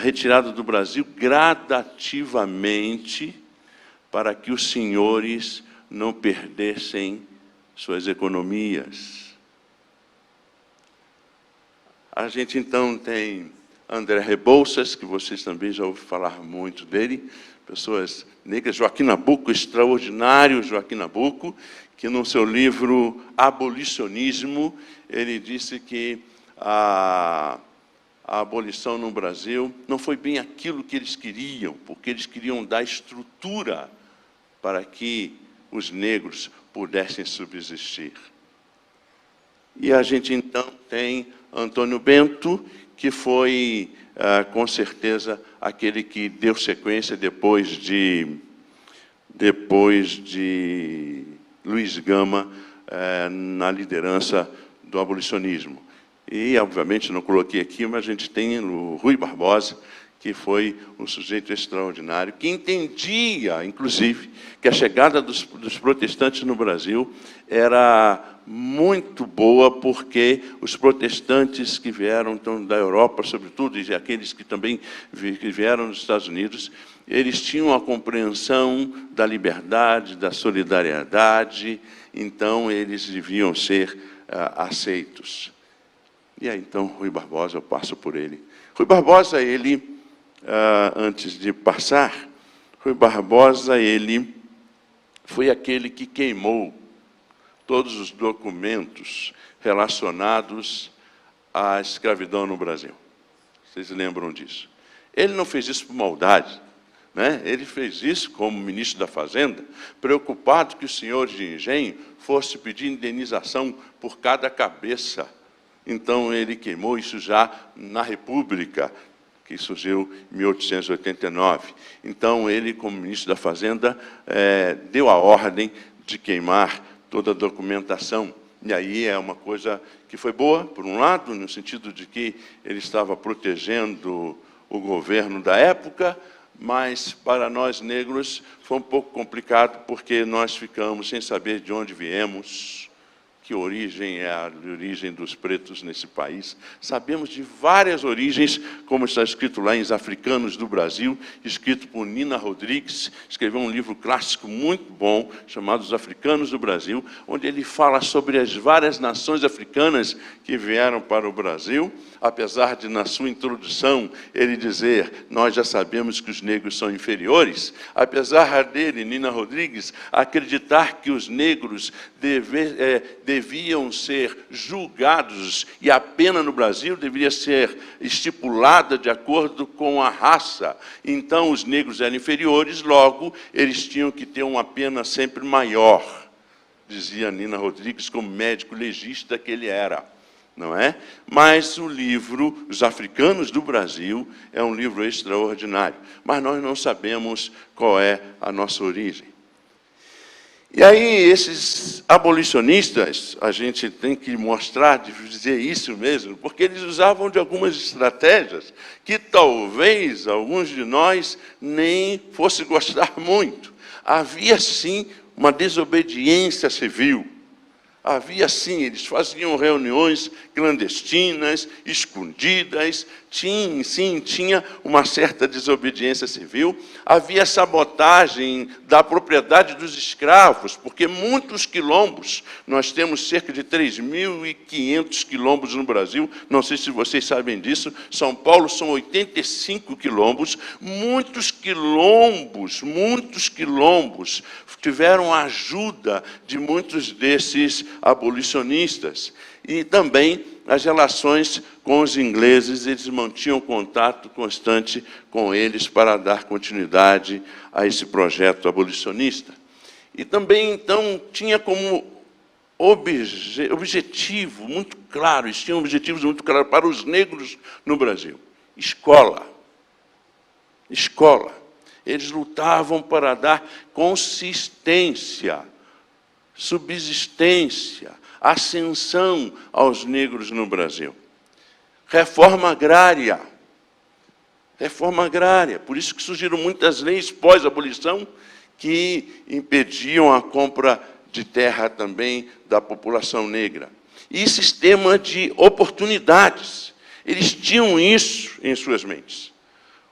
retirada do Brasil gradativamente para que os senhores não perdessem suas economias. A gente, então, tem André Rebouças, que vocês também já ouviram falar muito dele, pessoas negras, Joaquim Nabuco, extraordinário Joaquim Nabuco, que no seu livro Abolicionismo, ele disse que a abolição no Brasil não foi bem aquilo que eles queriam, porque eles queriam dar estrutura para que os negros pudessem subsistir. E a gente, então, tem Antônio Bento, que foi, com certeza, aquele que deu sequência depois de Luiz Gama na liderança do abolicionismo. E, obviamente, não coloquei aqui, mas a gente tem o Rui Barbosa, que foi um sujeito extraordinário, que entendia, inclusive, que a chegada dos protestantes no Brasil era muito boa, porque os protestantes que vieram, então, da Europa, sobretudo, e aqueles que também vieram dos Estados Unidos, eles tinham a compreensão da liberdade, da solidariedade, então eles deviam ser aceitos. E aí, então, Rui Barbosa, eu passo por ele. Rui Barbosa, ele, antes de passar, Rui Barbosa, ele foi aquele que queimou todos os documentos relacionados à escravidão no Brasil. Vocês lembram disso? Ele não fez isso por maldade, né? Ele fez isso como ministro da Fazenda, preocupado que os senhores de engenho fossem pedir indenização por cada cabeça. Então, ele queimou isso já na República, que surgiu em 1889. Então, ele, como ministro da Fazenda, deu a ordem de queimar toda a documentação. E aí é uma coisa que foi boa, por um lado, no sentido de que ele estava protegendo o governo da época, mas para nós negros foi um pouco complicado, porque nós ficamos sem saber de onde viemos, que origem é a origem dos pretos nesse país. Sabemos de várias origens, como está escrito lá em Os Africanos do Brasil, escrito por Nina Rodrigues, escreveu um livro clássico muito bom, chamado Os Africanos do Brasil, onde ele fala sobre as várias nações africanas que vieram para o Brasil, apesar de, na sua introdução, ele dizer, nós já sabemos que os negros são inferiores, apesar dele, Nina Rodrigues, acreditar que os negros deviam ser julgados e a pena no Brasil deveria ser estipulada de acordo com a raça. Então, os negros eram inferiores, logo, eles tinham que ter uma pena sempre maior, dizia Nina Rodrigues, como médico legista que ele era. Não é? Mas o livro Os Africanos do Brasil é um livro extraordinário, mas nós não sabemos qual é a nossa origem. E aí, esses abolicionistas, a gente tem que mostrar, dizer isso mesmo, porque eles usavam de algumas estratégias que talvez alguns de nós nem fosse gostar muito. Havia, sim, uma desobediência civil. Havia, sim, eles faziam reuniões clandestinas, escondidas, tinha uma certa desobediência civil. Havia sabotagem da propriedade dos escravos, porque muitos quilombos, nós temos cerca de 3.500 quilombos no Brasil, não sei se vocês sabem disso, São Paulo são 85 quilombos, muitos quilombos tiveram a ajuda de muitos desses abolicionistas. E também as relações com os ingleses, eles mantinham contato constante com eles para dar continuidade a esse projeto abolicionista. E também, então, tinha como objetivo muito claro, eles tinham objetivos muito claros para os negros no Brasil. Escola. Eles lutavam para dar consistência, subsistência, ascensão aos negros no Brasil. Reforma agrária. Por isso que surgiram muitas leis pós-abolição que impediam a compra de terra também da população negra. E sistema de oportunidades. Eles tinham isso em suas mentes.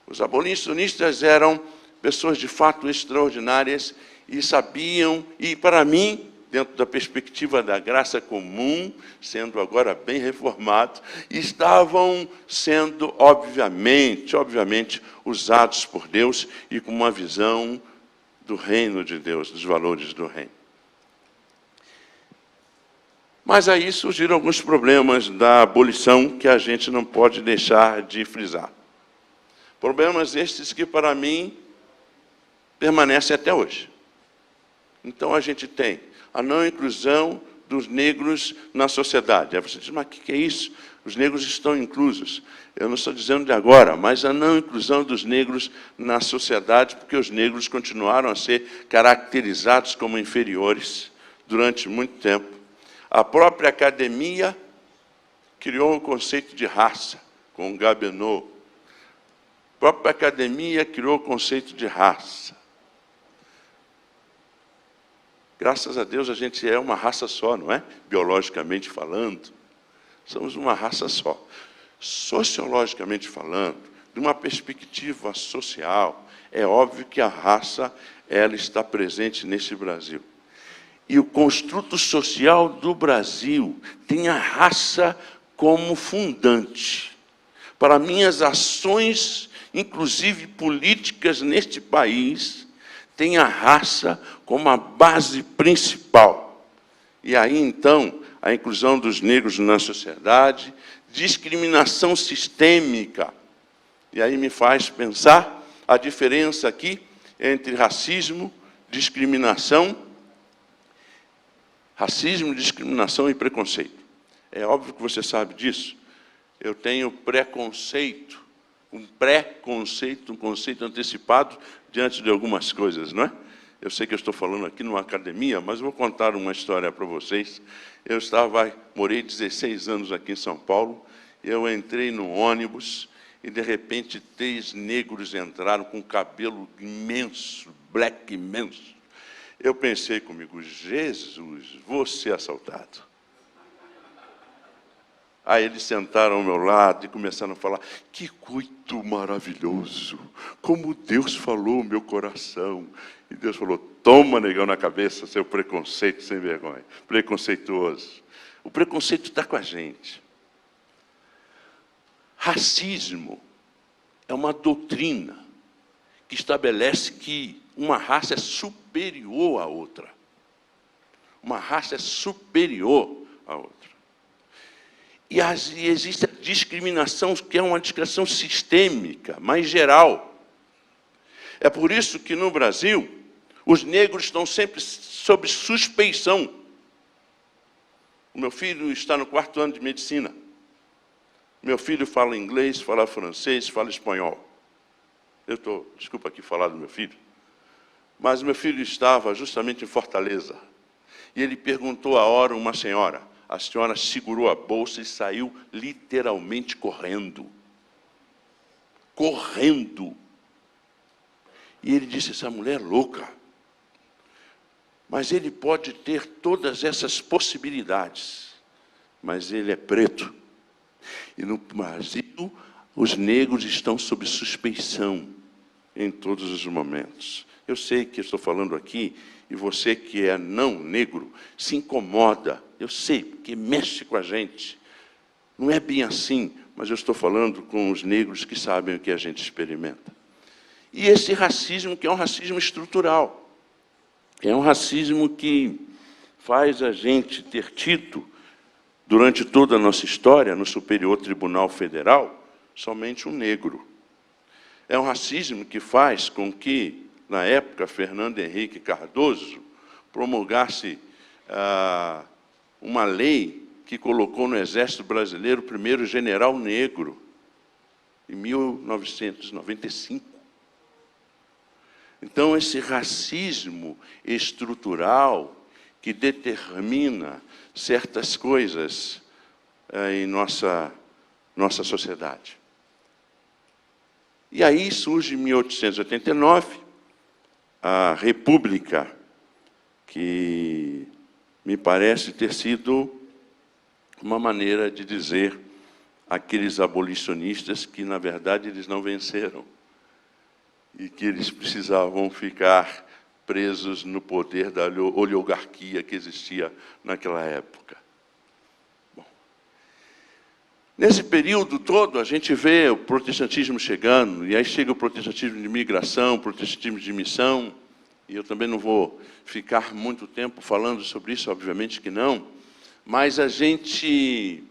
Os abolicionistas eram pessoas de fato extraordinárias e sabiam, e para mim, dentro da perspectiva da graça comum, sendo agora bem reformado, estavam sendo, obviamente, usados por Deus e com uma visão do reino de Deus, dos valores do reino. Mas aí surgiram alguns problemas da abolição que a gente não pode deixar de frisar. Problemas estes que, para mim, permanecem até hoje. Então, a gente tem a não inclusão dos negros na sociedade. Aí você diz, mas o que é isso? Os negros estão inclusos. Eu não estou dizendo de agora, mas a não inclusão dos negros na sociedade, porque os negros continuaram a ser caracterizados como inferiores durante muito tempo. A própria academia criou o conceito de raça, com Gabineau. A própria academia criou o conceito de raça. Graças a Deus, a gente é uma raça só, não é? Biologicamente falando, somos uma raça só. Sociologicamente falando, de uma perspectiva social, é óbvio que a raça ela está presente nesse Brasil. E o construto social do Brasil tem a raça como fundante. Para mim, as ações, inclusive políticas neste país, tem a raça como a base principal. E aí, então, a inclusão dos negros na sociedade, discriminação sistêmica. E aí me faz pensar a diferença aqui entre racismo, discriminação e preconceito. É óbvio que você sabe disso. Eu tenho preconceito, um conceito antecipado diante de algumas coisas, não é? Eu sei que eu estou falando aqui numa academia, mas vou contar uma história para vocês. Morei 16 anos aqui em São Paulo, eu entrei no ônibus e, de repente, 3 negros entraram com cabelo imenso, black imenso. Eu pensei comigo, Jesus, vou ser assaltado. Aí eles sentaram ao meu lado e começaram a falar, que coito maravilhoso, como Deus falou no meu coração. E Deus falou, toma, negão, na cabeça, seu preconceito sem vergonha, preconceituoso. O preconceito está com a gente. Racismo é uma doutrina que estabelece que uma raça é superior à outra. Uma raça é superior à outra. E existe a discriminação, que é uma discriminação sistêmica, mais geral. É por isso que, no Brasil, os negros estão sempre sob suspeição. O meu filho está no 4º ano de medicina. Meu filho fala inglês, fala francês, fala espanhol. Desculpa aqui falar do meu filho, Mas meu filho estava justamente em Fortaleza. E ele perguntou a hora uma senhora. A senhora segurou a bolsa e saiu literalmente correndo. Correndo. E ele disse, essa mulher é louca. Mas ele pode ter todas essas possibilidades. Mas ele é preto. E no Brasil, os negros estão sob suspeição em todos os momentos. Eu sei que estou falando aqui, e você que é não negro, se incomoda. Eu sei, porque mexe com a gente. Não é bem assim, mas eu estou falando com os negros que sabem o que a gente experimenta. E esse racismo, que é um racismo estrutural, é um racismo que faz a gente ter tido, durante toda a nossa história, no Superior Tribunal Federal, somente um negro. É um racismo que faz com que, na época, Fernando Henrique Cardoso promulgasse uma lei que colocou no Exército Brasileiro o primeiro general negro, em 1995. Então, esse racismo estrutural que determina certas coisas em nossa sociedade. E aí surge, em 1889, a República, que me parece ter sido uma maneira de dizer àqueles abolicionistas que, na verdade, eles não venceram e que eles precisavam ficar presos no poder da oligarquia que existia naquela época. Bom, nesse período todo, a gente vê o protestantismo chegando, e aí chega o protestantismo de migração, o protestantismo de missão, e eu também não vou ficar muito tempo falando sobre isso, obviamente que não, mas a gente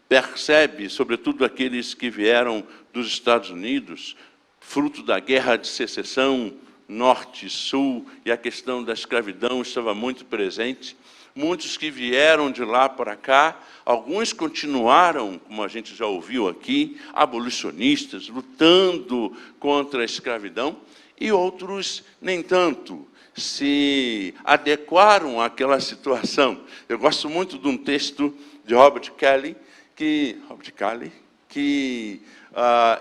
percebe, sobretudo aqueles que vieram dos Estados Unidos, fruto da Guerra de Secessão, Norte e Sul, e a questão da escravidão estava muito presente. Muitos que vieram de lá para cá, alguns continuaram, como a gente já ouviu aqui, abolicionistas, lutando contra a escravidão, e outros nem tanto, se adequaram àquela situação. Eu gosto muito de um texto de Robert Kelly, que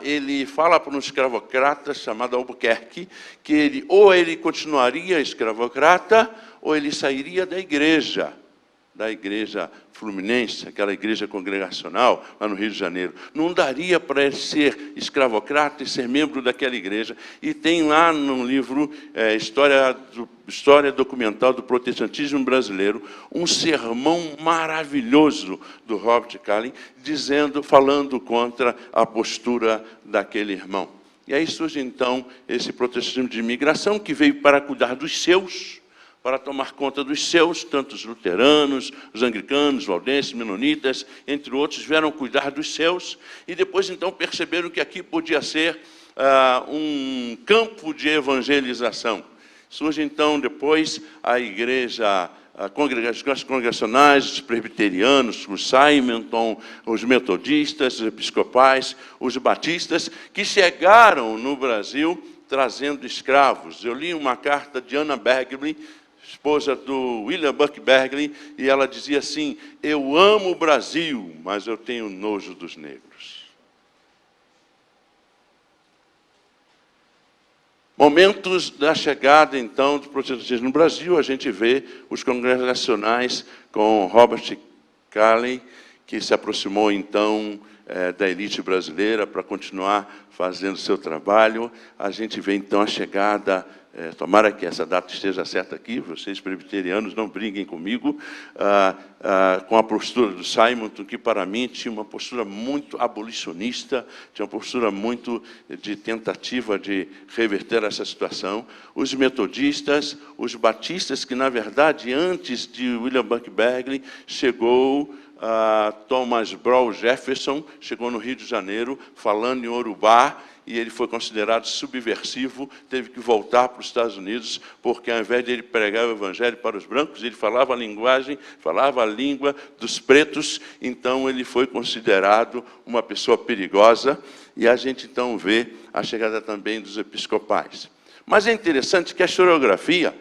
ele fala para um escravocrata chamado Albuquerque que ou ele continuaria escravocrata ou ele sairia da igreja fluminense, aquela igreja congregacional lá no Rio de Janeiro. Não daria para ele ser escravocrata e ser membro daquela igreja. E tem lá no livro História Documental do Protestantismo Brasileiro, um sermão maravilhoso do Robert Callen, falando contra a postura daquele irmão. E aí surge, então, esse protestantismo de imigração que veio para cuidar dos seus, para tomar conta dos seus, tanto os luteranos, os anglicanos, valdenses, menonitas, entre outros, vieram cuidar dos seus, e depois, então, perceberam que aqui podia ser um campo de evangelização. Surge, então, depois, a igreja, as congregacionais, os presbiterianos, os Simonton, os metodistas, os episcopais, os batistas, que chegaram no Brasil trazendo escravos. Eu li uma carta de Anna Bagley, esposa do William Buck Bagley, e ela dizia assim: eu amo o Brasil, mas eu tenho nojo dos negros. Momentos da chegada, então, do protestantismo no Brasil, a gente vê os congregacionais com Robert Callen, que se aproximou, então, da elite brasileira para continuar fazendo seu trabalho. A gente vê, então, a chegada, tomara que essa data esteja certa aqui, vocês presbiterianos não briguem comigo, com a postura do Simonton, que para mim tinha uma postura muito abolicionista, tinha uma postura muito de tentativa de reverter essa situação. Os metodistas, os batistas, que na verdade antes de William Buck Bagley chegou Thomas Brown Jefferson, chegou no Rio de Janeiro falando em Urubá, e ele foi considerado subversivo, teve que voltar para os Estados Unidos, porque ao invés de ele pregar o evangelho para os brancos, ele falava a língua dos pretos, então ele foi considerado uma pessoa perigosa, e a gente então vê a chegada também dos episcopais. Mas é interessante que a historiografia,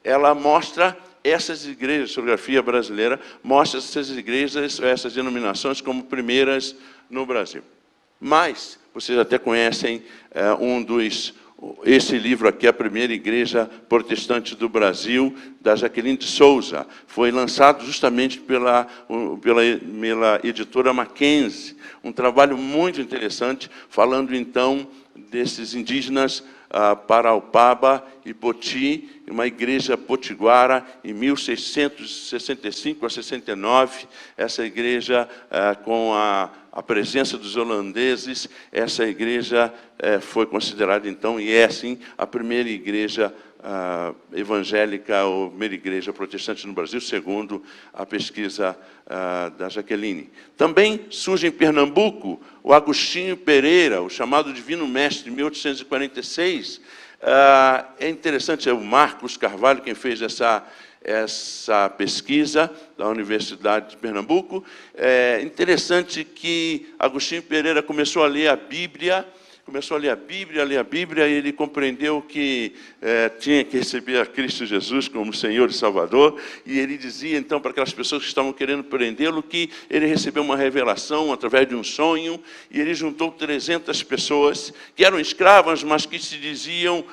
ela mostra essas igrejas, a historiografia brasileira mostra essas igrejas, essas denominações como primeiras no Brasil. Mas, vocês até conhecem esse livro aqui, A Primeira Igreja Protestante do Brasil, da Jaqueline de Souza. Foi lançado justamente pela editora Mackenzie. Um trabalho muito interessante, falando, então, desses indígenas Paraupaba e Poti, uma igreja potiguara, em 1665 a 69. Essa igreja, com a presença dos holandeses, essa igreja foi considerada, então, e é, sim, a primeira igreja evangélica, ou primeira igreja protestante no Brasil, segundo a pesquisa da Jaqueline. Também surge em Pernambuco o Agostinho Pereira, o chamado Divino Mestre, de 1846. É interessante, é o Marcos Carvalho quem fez essa pesquisa da Universidade de Pernambuco. É interessante que Agostinho Pereira começou a ler a Bíblia, e ele compreendeu que tinha que receber a Cristo Jesus como Senhor e Salvador, e ele dizia, então, para aquelas pessoas que estavam querendo prendê-lo, que ele recebeu uma revelação através de um sonho, e ele juntou 300 pessoas que eram escravas, mas que se diziam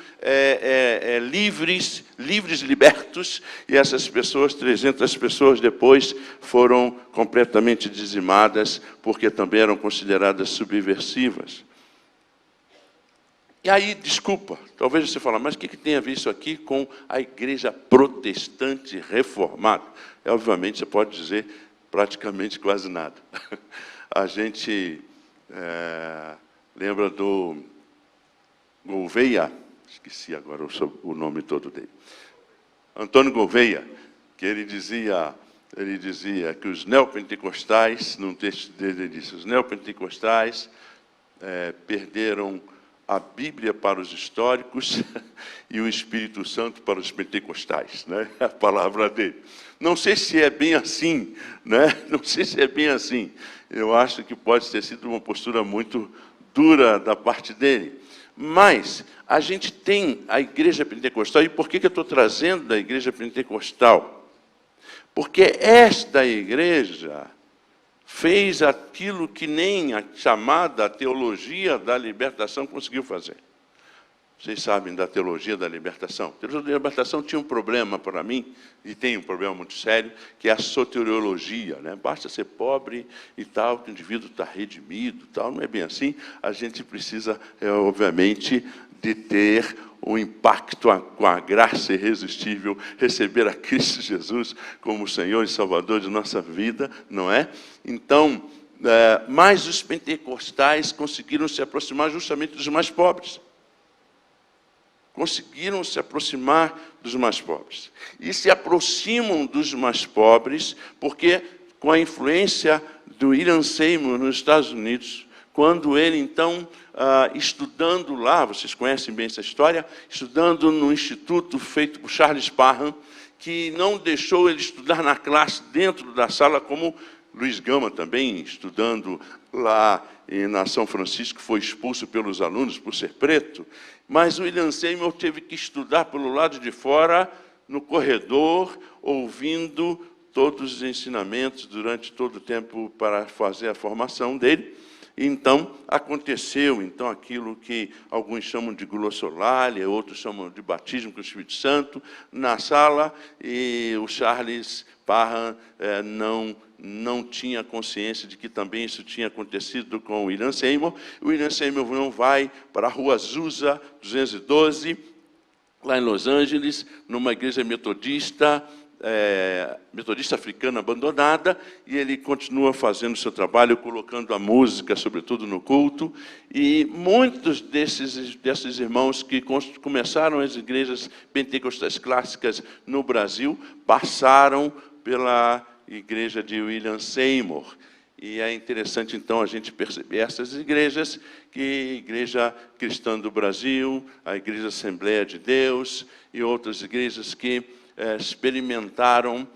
livres, libertos, e essas pessoas, 300 pessoas depois, foram completamente dizimadas, porque também eram consideradas subversivas. E aí, desculpa, talvez você fale, mas o que tem a ver isso aqui com a igreja protestante reformada? Obviamente, você pode dizer praticamente quase nada. A gente lembra do Gouveia, esqueci agora o nome todo dele, Antônio Gouveia, que ele dizia que os neopentecostais, num texto dele, ele disse, os neopentecostais perderam a Bíblia para os históricos e o Espírito Santo para os pentecostais, né? A palavra dele. Não sei se é bem assim, né? Não sei se é bem assim. Eu acho que pode ter sido uma postura muito dura da parte dele. Mas a gente tem a igreja pentecostal. E por que eu estou trazendo da igreja pentecostal? Porque esta igreja fez aquilo que nem a chamada teologia da libertação conseguiu fazer. Vocês sabem da teologia da libertação. A teologia da libertação tinha um problema para mim, e tem um problema muito sério, que é a soteriologia, né? Basta ser pobre e tal, que o indivíduo está redimido, tal. Não é bem assim. A gente precisa, obviamente, de ter um impacto com a graça irresistível, receber a Cristo Jesus como Senhor e Salvador de nossa vida, não é? Então, mas os pentecostais conseguiram se aproximar justamente dos mais pobres. Conseguiram se aproximar dos mais pobres. E se aproximam dos mais pobres porque, com a influência do William Seymour nos Estados Unidos, quando ele, então, estudando lá, vocês conhecem bem essa história, estudando no instituto feito por Charles Parham, que não deixou ele estudar na classe, dentro da sala, como Luiz Gama também, estudando lá na São Francisco, foi expulso pelos alunos por ser preto, mas o William Seymour teve que estudar pelo lado de fora, no corredor, ouvindo todos os ensinamentos durante todo o tempo para fazer a formação dele. Então, aconteceu aquilo que alguns chamam de glossolalia, outros chamam de batismo com o Espírito Santo, na sala, e o Charles Parham não tinha consciência de que também isso tinha acontecido com o William Seymour. O William Seymour não vai para a Rua Azusa 212, lá em Los Angeles, numa igreja metodista africana abandonada, e ele continua fazendo o seu trabalho, colocando a música, sobretudo no culto, e muitos desses irmãos que começaram as igrejas pentecostais clássicas no Brasil, passaram pela igreja de William Seymour. E é interessante, então, a gente perceber essas igrejas, que a Igreja Cristã do Brasil, a Igreja Assembleia de Deus, e outras igrejas que experimentaram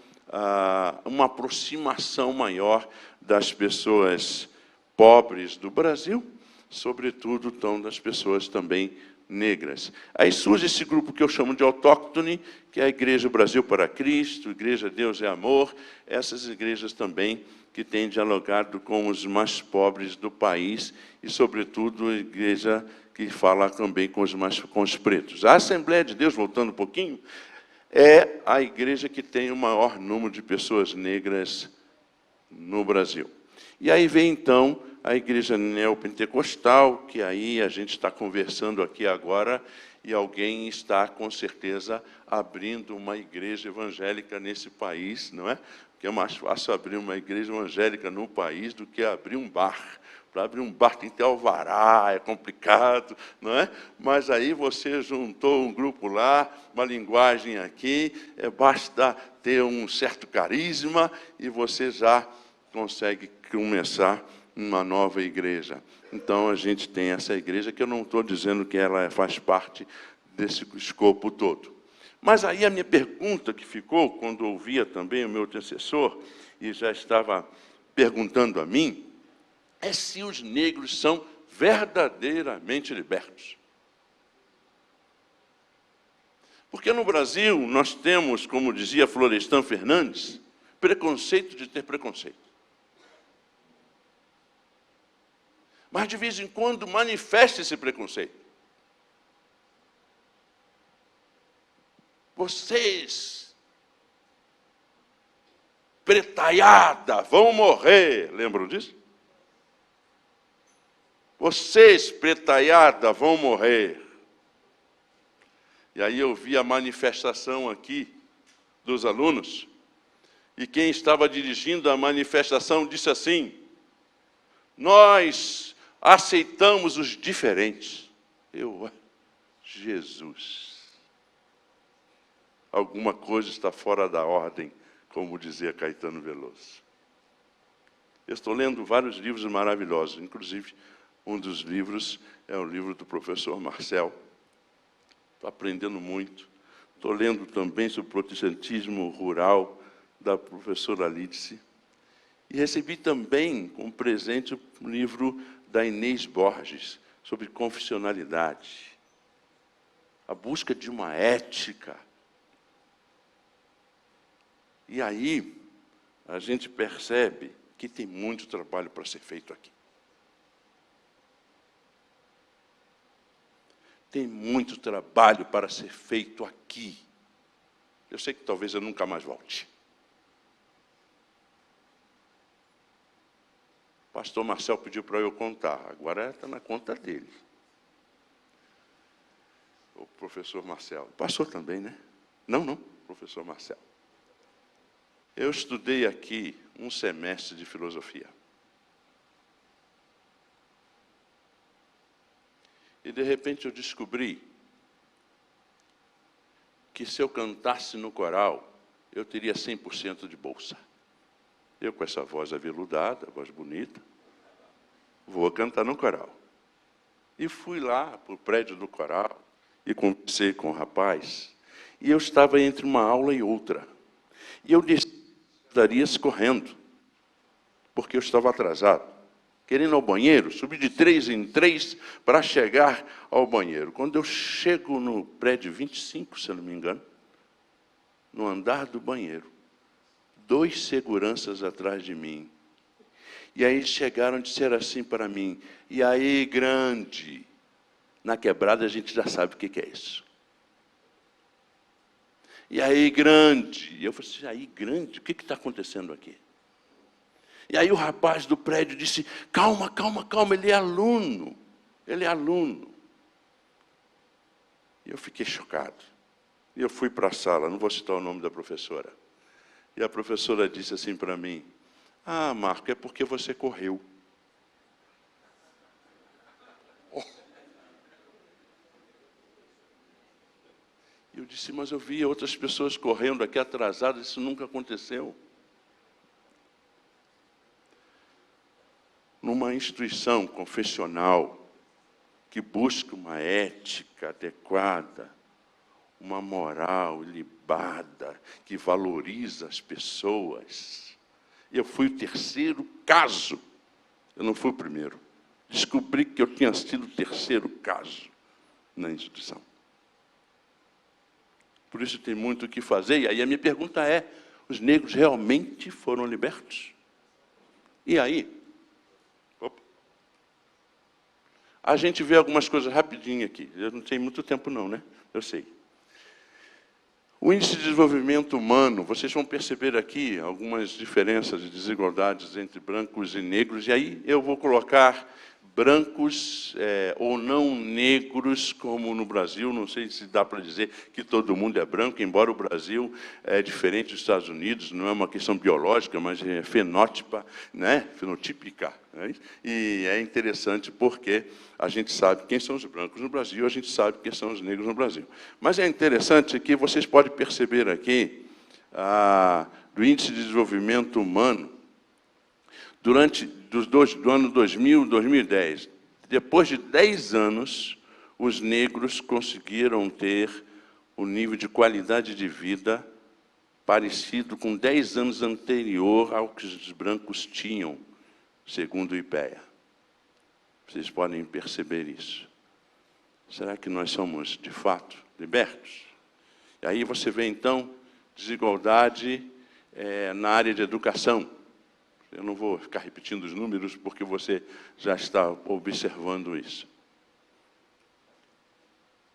uma aproximação maior das pessoas pobres do Brasil, sobretudo, das pessoas também negras. Aí surge esse grupo que eu chamo de autóctone, que é a Igreja Brasil para Cristo, Igreja Deus é Amor, essas igrejas também que têm dialogado com os mais pobres do país e, sobretudo, a igreja que fala também com os pretos. A Assembleia de Deus, voltando um pouquinho, é a igreja que tem o maior número de pessoas negras no Brasil. E aí vem, então, a igreja neopentecostal, que aí a gente está conversando aqui agora, e alguém está, com certeza, abrindo uma igreja evangélica nesse país, não é? Porque é mais fácil abrir uma igreja evangélica no país do que abrir um bar. Para abrir um bar tem que ter alvará, é complicado, não é? Mas aí você juntou um grupo lá, uma linguagem aqui, basta ter um certo carisma e você já consegue começar uma nova igreja. Então, a gente tem essa igreja, que eu não estou dizendo que ela faz parte desse escopo todo. Mas aí a minha pergunta que ficou, quando ouvia também o meu antecessor, e já estava perguntando a mim, é se os negros são verdadeiramente libertos. Porque no Brasil nós temos, como dizia Florestan Fernandes, preconceito de ter preconceito. Mas de vez em quando manifesta esse preconceito. Vocês, pretaiada, vão morrer. Lembram disso? Vocês, pretaiada, vão morrer. E aí eu vi a manifestação aqui dos alunos, e quem estava dirigindo a manifestação disse assim: nós aceitamos os diferentes. Jesus, alguma coisa está fora da ordem, como dizia Caetano Veloso. Eu estou lendo vários livros maravilhosos, inclusive um dos livros é o livro do professor Marcel. Estou aprendendo muito. Estou lendo também sobre o protestantismo rural, da professora Lídice. E recebi também, como presente, o livro da Inês Borges, sobre confessionalidade. A busca de uma ética. E aí, a gente percebe que tem muito trabalho para ser feito aqui. Tem muito trabalho para ser feito aqui. Eu sei que talvez eu nunca mais volte. O pastor Marcel pediu para eu contar, agora está na conta dele. O professor Marcel. Pastor também, né? Não, professor Marcel. Eu estudei aqui um semestre de filosofia. E, de repente, eu descobri que, se eu cantasse no coral, eu teria 100% de bolsa. Eu, com essa voz aveludada, voz bonita, vou cantar no coral. E fui lá para o prédio do coral e conversei com o rapaz. E eu estava entre uma aula e outra. E eu daria correndo, porque eu estava atrasado. Querendo ao banheiro, subi de 3 em 3 para chegar ao banheiro. Quando eu chego no prédio 25, se eu não me engano, no andar do banheiro, 2 seguranças atrás de mim. E aí chegaram e disseram assim para mim: e aí, grande? Na quebrada a gente já sabe o que é isso. E aí, grande? E eu falei assim: aí, grande? O que está acontecendo aqui? E aí o rapaz do prédio disse: calma, calma, calma, ele é aluno. Ele é aluno. E eu fiquei chocado. E eu fui para a sala, não vou citar o nome da professora. E a professora disse assim para mim: ah, Marco, é porque você correu. Oh. E eu disse: mas eu vi outras pessoas correndo aqui atrasadas, isso nunca aconteceu. Numa instituição confessional que busca uma ética adequada, uma moral ilibada, que valoriza as pessoas. Eu fui o terceiro caso, eu não fui o primeiro. Descobri que eu tinha sido o terceiro caso na instituição. Por isso tem muito o que fazer. E aí a minha pergunta é, os negros realmente foram libertos? E aí? A gente vê algumas coisas rapidinho aqui. Eu não tenho muito tempo não, né? Eu sei. O índice de desenvolvimento humano, vocês vão perceber aqui algumas diferenças e desigualdades entre brancos e negros, e aí eu vou colocar brancos ou não negros, como no Brasil, não sei se dá para dizer que todo mundo é branco, embora o Brasil é diferente dos Estados Unidos, não é uma questão biológica, mas é fenótipa, né? Fenotípica. Né? E é interessante porque a gente sabe quem são os brancos no Brasil, a gente sabe quem são os negros no Brasil. Mas é interessante que vocês podem perceber aqui, do índice de desenvolvimento humano, do ano 2000 e 2010, depois de 10 anos, os negros conseguiram ter um nível de qualidade de vida parecido com 10 anos anterior ao que os brancos tinham, segundo o IPEA. Vocês podem perceber isso. Será que nós somos, de fato, libertos? E aí você vê, então, desigualdade na área de educação. Eu não vou ficar repetindo os números, porque você já está observando isso.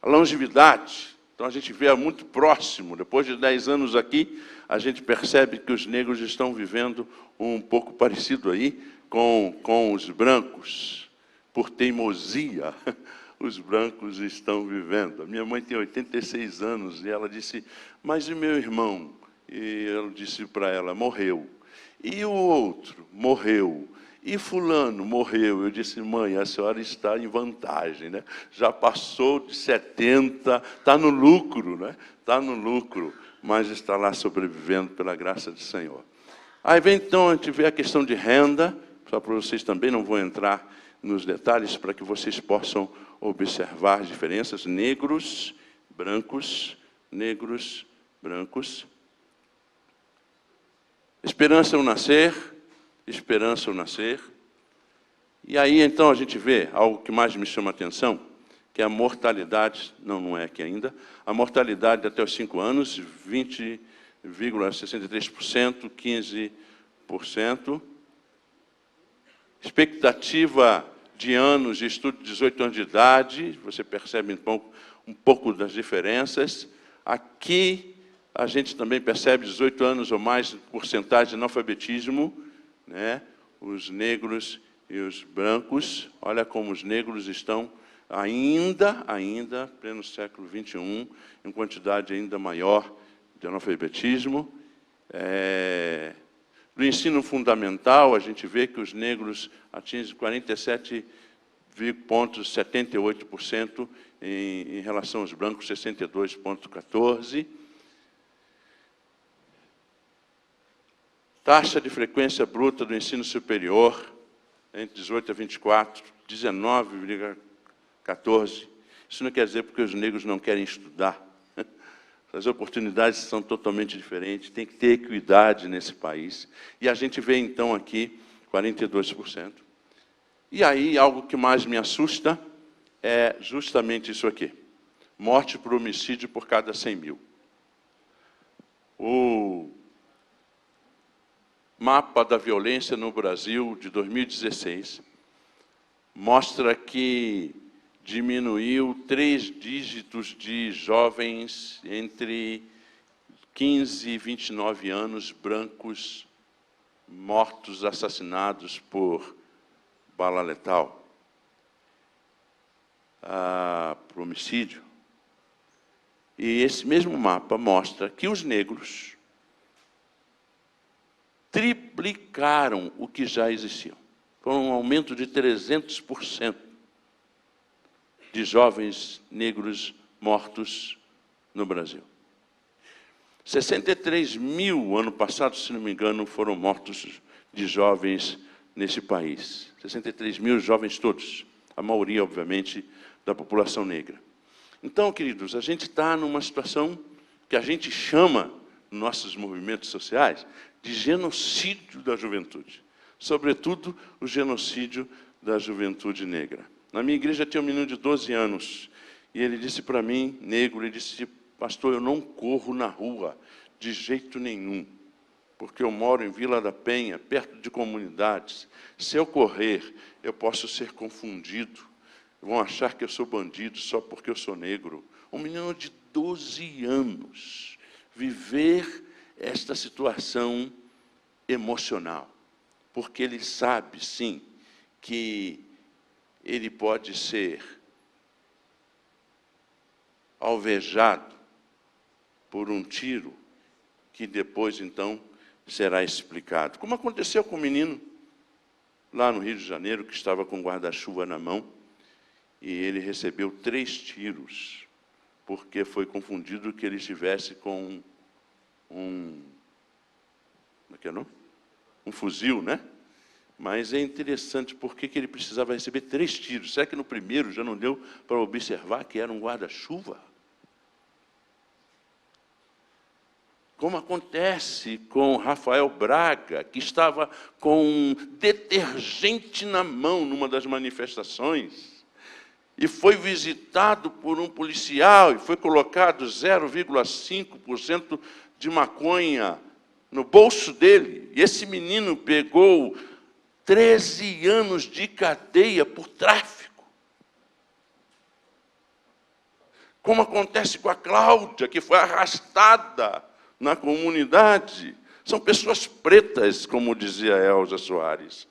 A longevidade, então a gente vê muito próximo, depois de 10 anos aqui, a gente percebe que os negros estão vivendo um pouco parecido aí com os brancos. Por teimosia, os brancos estão vivendo. A minha mãe tem 86 anos, e ela disse, mas e meu irmão? E eu disse para ela, morreu. E o outro morreu, e fulano morreu. Eu disse, mãe, a senhora está em vantagem, né? Já passou de 70, está no lucro, né? Está no lucro, mas está lá sobrevivendo pela graça do Senhor. Aí vem então, a gente vê a questão de renda, só para vocês também, não vou entrar nos detalhes, para que vocês possam observar as diferenças. Negros, brancos, negros, brancos. Esperança ao nascer, esperança ao nascer. E aí, então, a gente vê algo que mais me chama a atenção, que é a mortalidade, não é aqui ainda, a mortalidade até os 5 anos, 20,63%, 15%. Expectativa de anos de estudo, 18 anos de idade, você percebe um pouco das diferenças. Aqui, a gente também percebe 18 anos ou mais de porcentagem de analfabetismo, né? Os negros e os brancos. Olha como os negros estão ainda, pleno século XXI, em quantidade ainda maior de analfabetismo. No ensino fundamental, a gente vê que os negros atingem 47,78% em relação aos brancos, 62,14%. Taxa de frequência bruta do ensino superior, entre 18 a 24, 19,14. Isso não quer dizer porque os negros não querem estudar. As oportunidades são totalmente diferentes, tem que ter equidade nesse país. E a gente vê, então, aqui, 42%. E aí, algo que mais me assusta é justamente isso aqui. Morte por homicídio por cada 100 mil. O mapa da violência no Brasil, de 2016, mostra que diminuiu 3 dígitos de jovens entre 15 e 29 anos, brancos, mortos, assassinados por bala letal, por homicídio. E esse mesmo mapa mostra que os negros triplicaram o que já existia. Foi um aumento de 300% de jovens negros mortos no Brasil. 63 mil, ano passado, se não me engano, foram mortos de jovens nesse país. 63 mil jovens todos, a maioria, obviamente, da população negra. Então, queridos, a gente está numa situação que a gente chama, nos nossos movimentos sociais, de genocídio da juventude. Sobretudo, o genocídio da juventude negra. Na minha igreja tinha um menino de 12 anos, E ele disse para mim, negro, ele disse: pastor, eu não corro na rua, de jeito nenhum, porque eu moro em Vila da Penha, perto de comunidades. Se eu correr, eu posso ser confundido. Vão achar que eu sou bandido só porque eu sou negro. Um menino de 12 anos, viver esta situação emocional, porque ele sabe, sim, que ele pode ser alvejado por um tiro que depois, então, será explicado. Como aconteceu com o menino lá no Rio de Janeiro, que estava com guarda-chuva na mão, e ele recebeu 3 tiros, porque foi confundido que ele estivesse com como é que é o nome? Um fuzil, né? Mas é interessante, porque que ele precisava receber 3 tiros? Será que no primeiro já não deu para observar que era um guarda-chuva? Como acontece com Rafael Braga, que estava com um detergente na mão numa das manifestações, e foi visitado por um policial, e foi colocado 0,5% de maconha no bolso dele. E esse menino pegou 13 anos de cadeia por tráfico. Como acontece com a Cláudia, que foi arrastada na comunidade. São pessoas pretas, como dizia Elza Soares.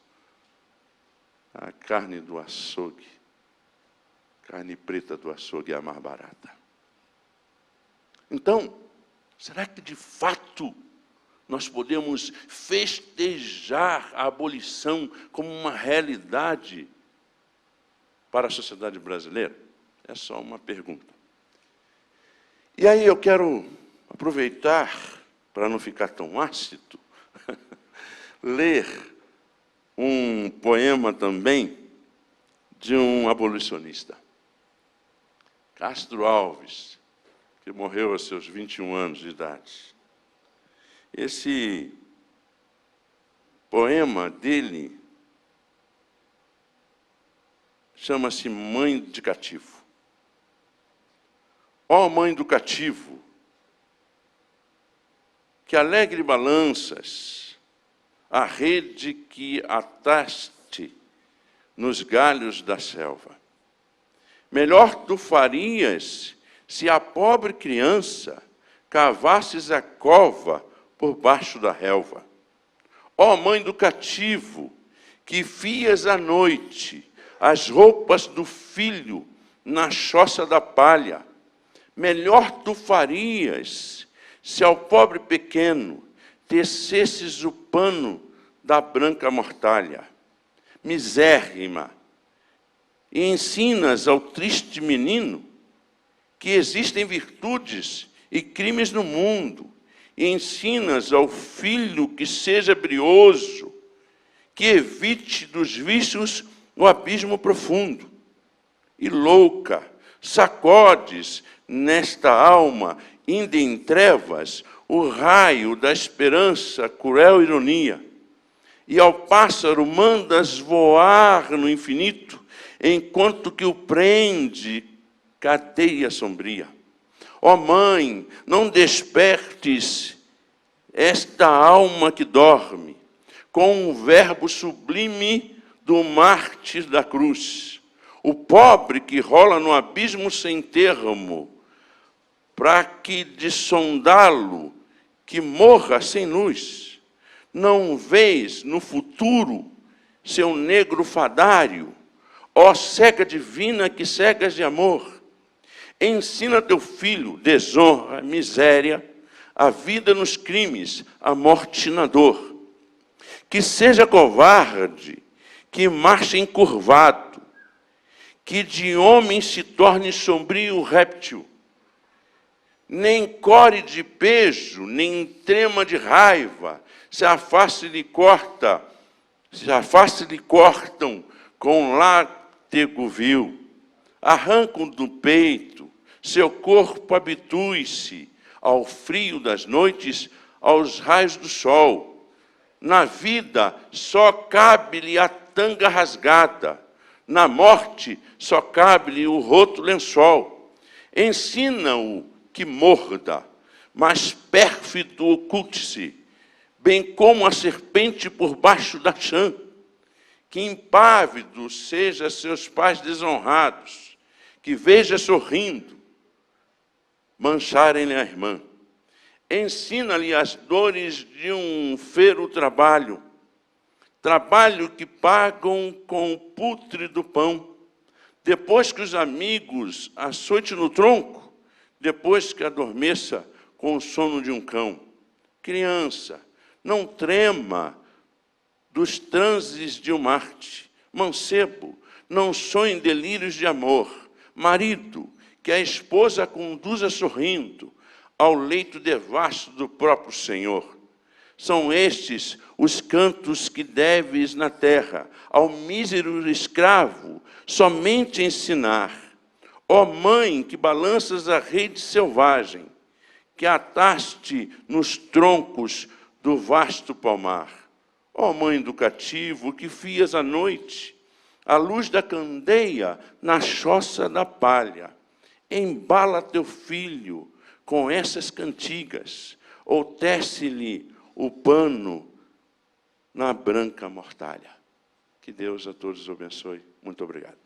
A carne do açougue, carne preta do açougue é a mais barata. Então, será que de fato nós podemos festejar a abolição como uma realidade para a sociedade brasileira? É só uma pergunta. E aí eu quero aproveitar, para não ficar tão ácido, ler um poema também de um abolicionista, Castro Alves, que morreu aos seus 21 anos de idade. Esse poema dele chama-se Mãe de Cativo. Ó mãe do cativo, que alegre balanças a rede que ataste nos galhos da selva. Melhor tu farias se a pobre criança cavasses a cova por baixo da relva. Ó mãe do cativo, que fias à noite as roupas do filho na choça da palha. Melhor tu farias se ao pobre pequeno tecesses o pano da branca mortalha. Misérrima, e ensinas ao triste menino que existem virtudes e crimes no mundo, e ensinas ao filho que seja brioso, que evite dos vícios o abismo profundo. E louca, sacodes nesta alma, ainda em trevas, o raio da esperança, cruel ironia. E ao pássaro mandas voar no infinito, enquanto que o prende cadeia sombria. Ó mãe, não despertes esta alma que dorme, com o verbo sublime do mártir da cruz. O pobre que rola no abismo sem termo, para que de sondá-lo que morra sem luz. Não vês no futuro seu negro fadário, ó cega divina que cegas de amor. Ensina teu filho desonra, miséria, a vida nos crimes, a morte na dor. Que seja covarde, que marche encurvado, que de homem se torne sombrio réptil, nem core de pejo, nem trema de raiva, se a face lhe cortam com látego vil, arrancam do peito, seu corpo habitue-se ao frio das noites, aos raios do sol. Na vida só cabe-lhe a tanga rasgada, na morte só cabe-lhe o roto lençol. Ensina-o que morda, mas pérfido oculte-se, bem como a serpente por baixo da chã. Que impávidos sejam seus pais desonrados, que veja sorrindo mancharem-lhe a irmã. Ensina-lhe as dores de um fero trabalho, trabalho que pagam com o putre do pão, depois que os amigos açoite no tronco, depois que adormeça com o sono de um cão. Criança, não trema dos transes de um Marte. Mancebo, não sonhe delírios de amor. Marido, que a esposa conduza sorrindo ao leito devasto do próprio Senhor. São estes os cantos que deves na terra ao mísero escravo somente ensinar. Ó mãe, que balanças a rede selvagem, que ataste nos troncos do vasto palmar. Ó mãe do cativo, que fias à noite, a luz da candeia na choça da palha. Embala teu filho com essas cantigas, ou tece-lhe o pano na branca mortalha. Que Deus a todos abençoe. Muito obrigado.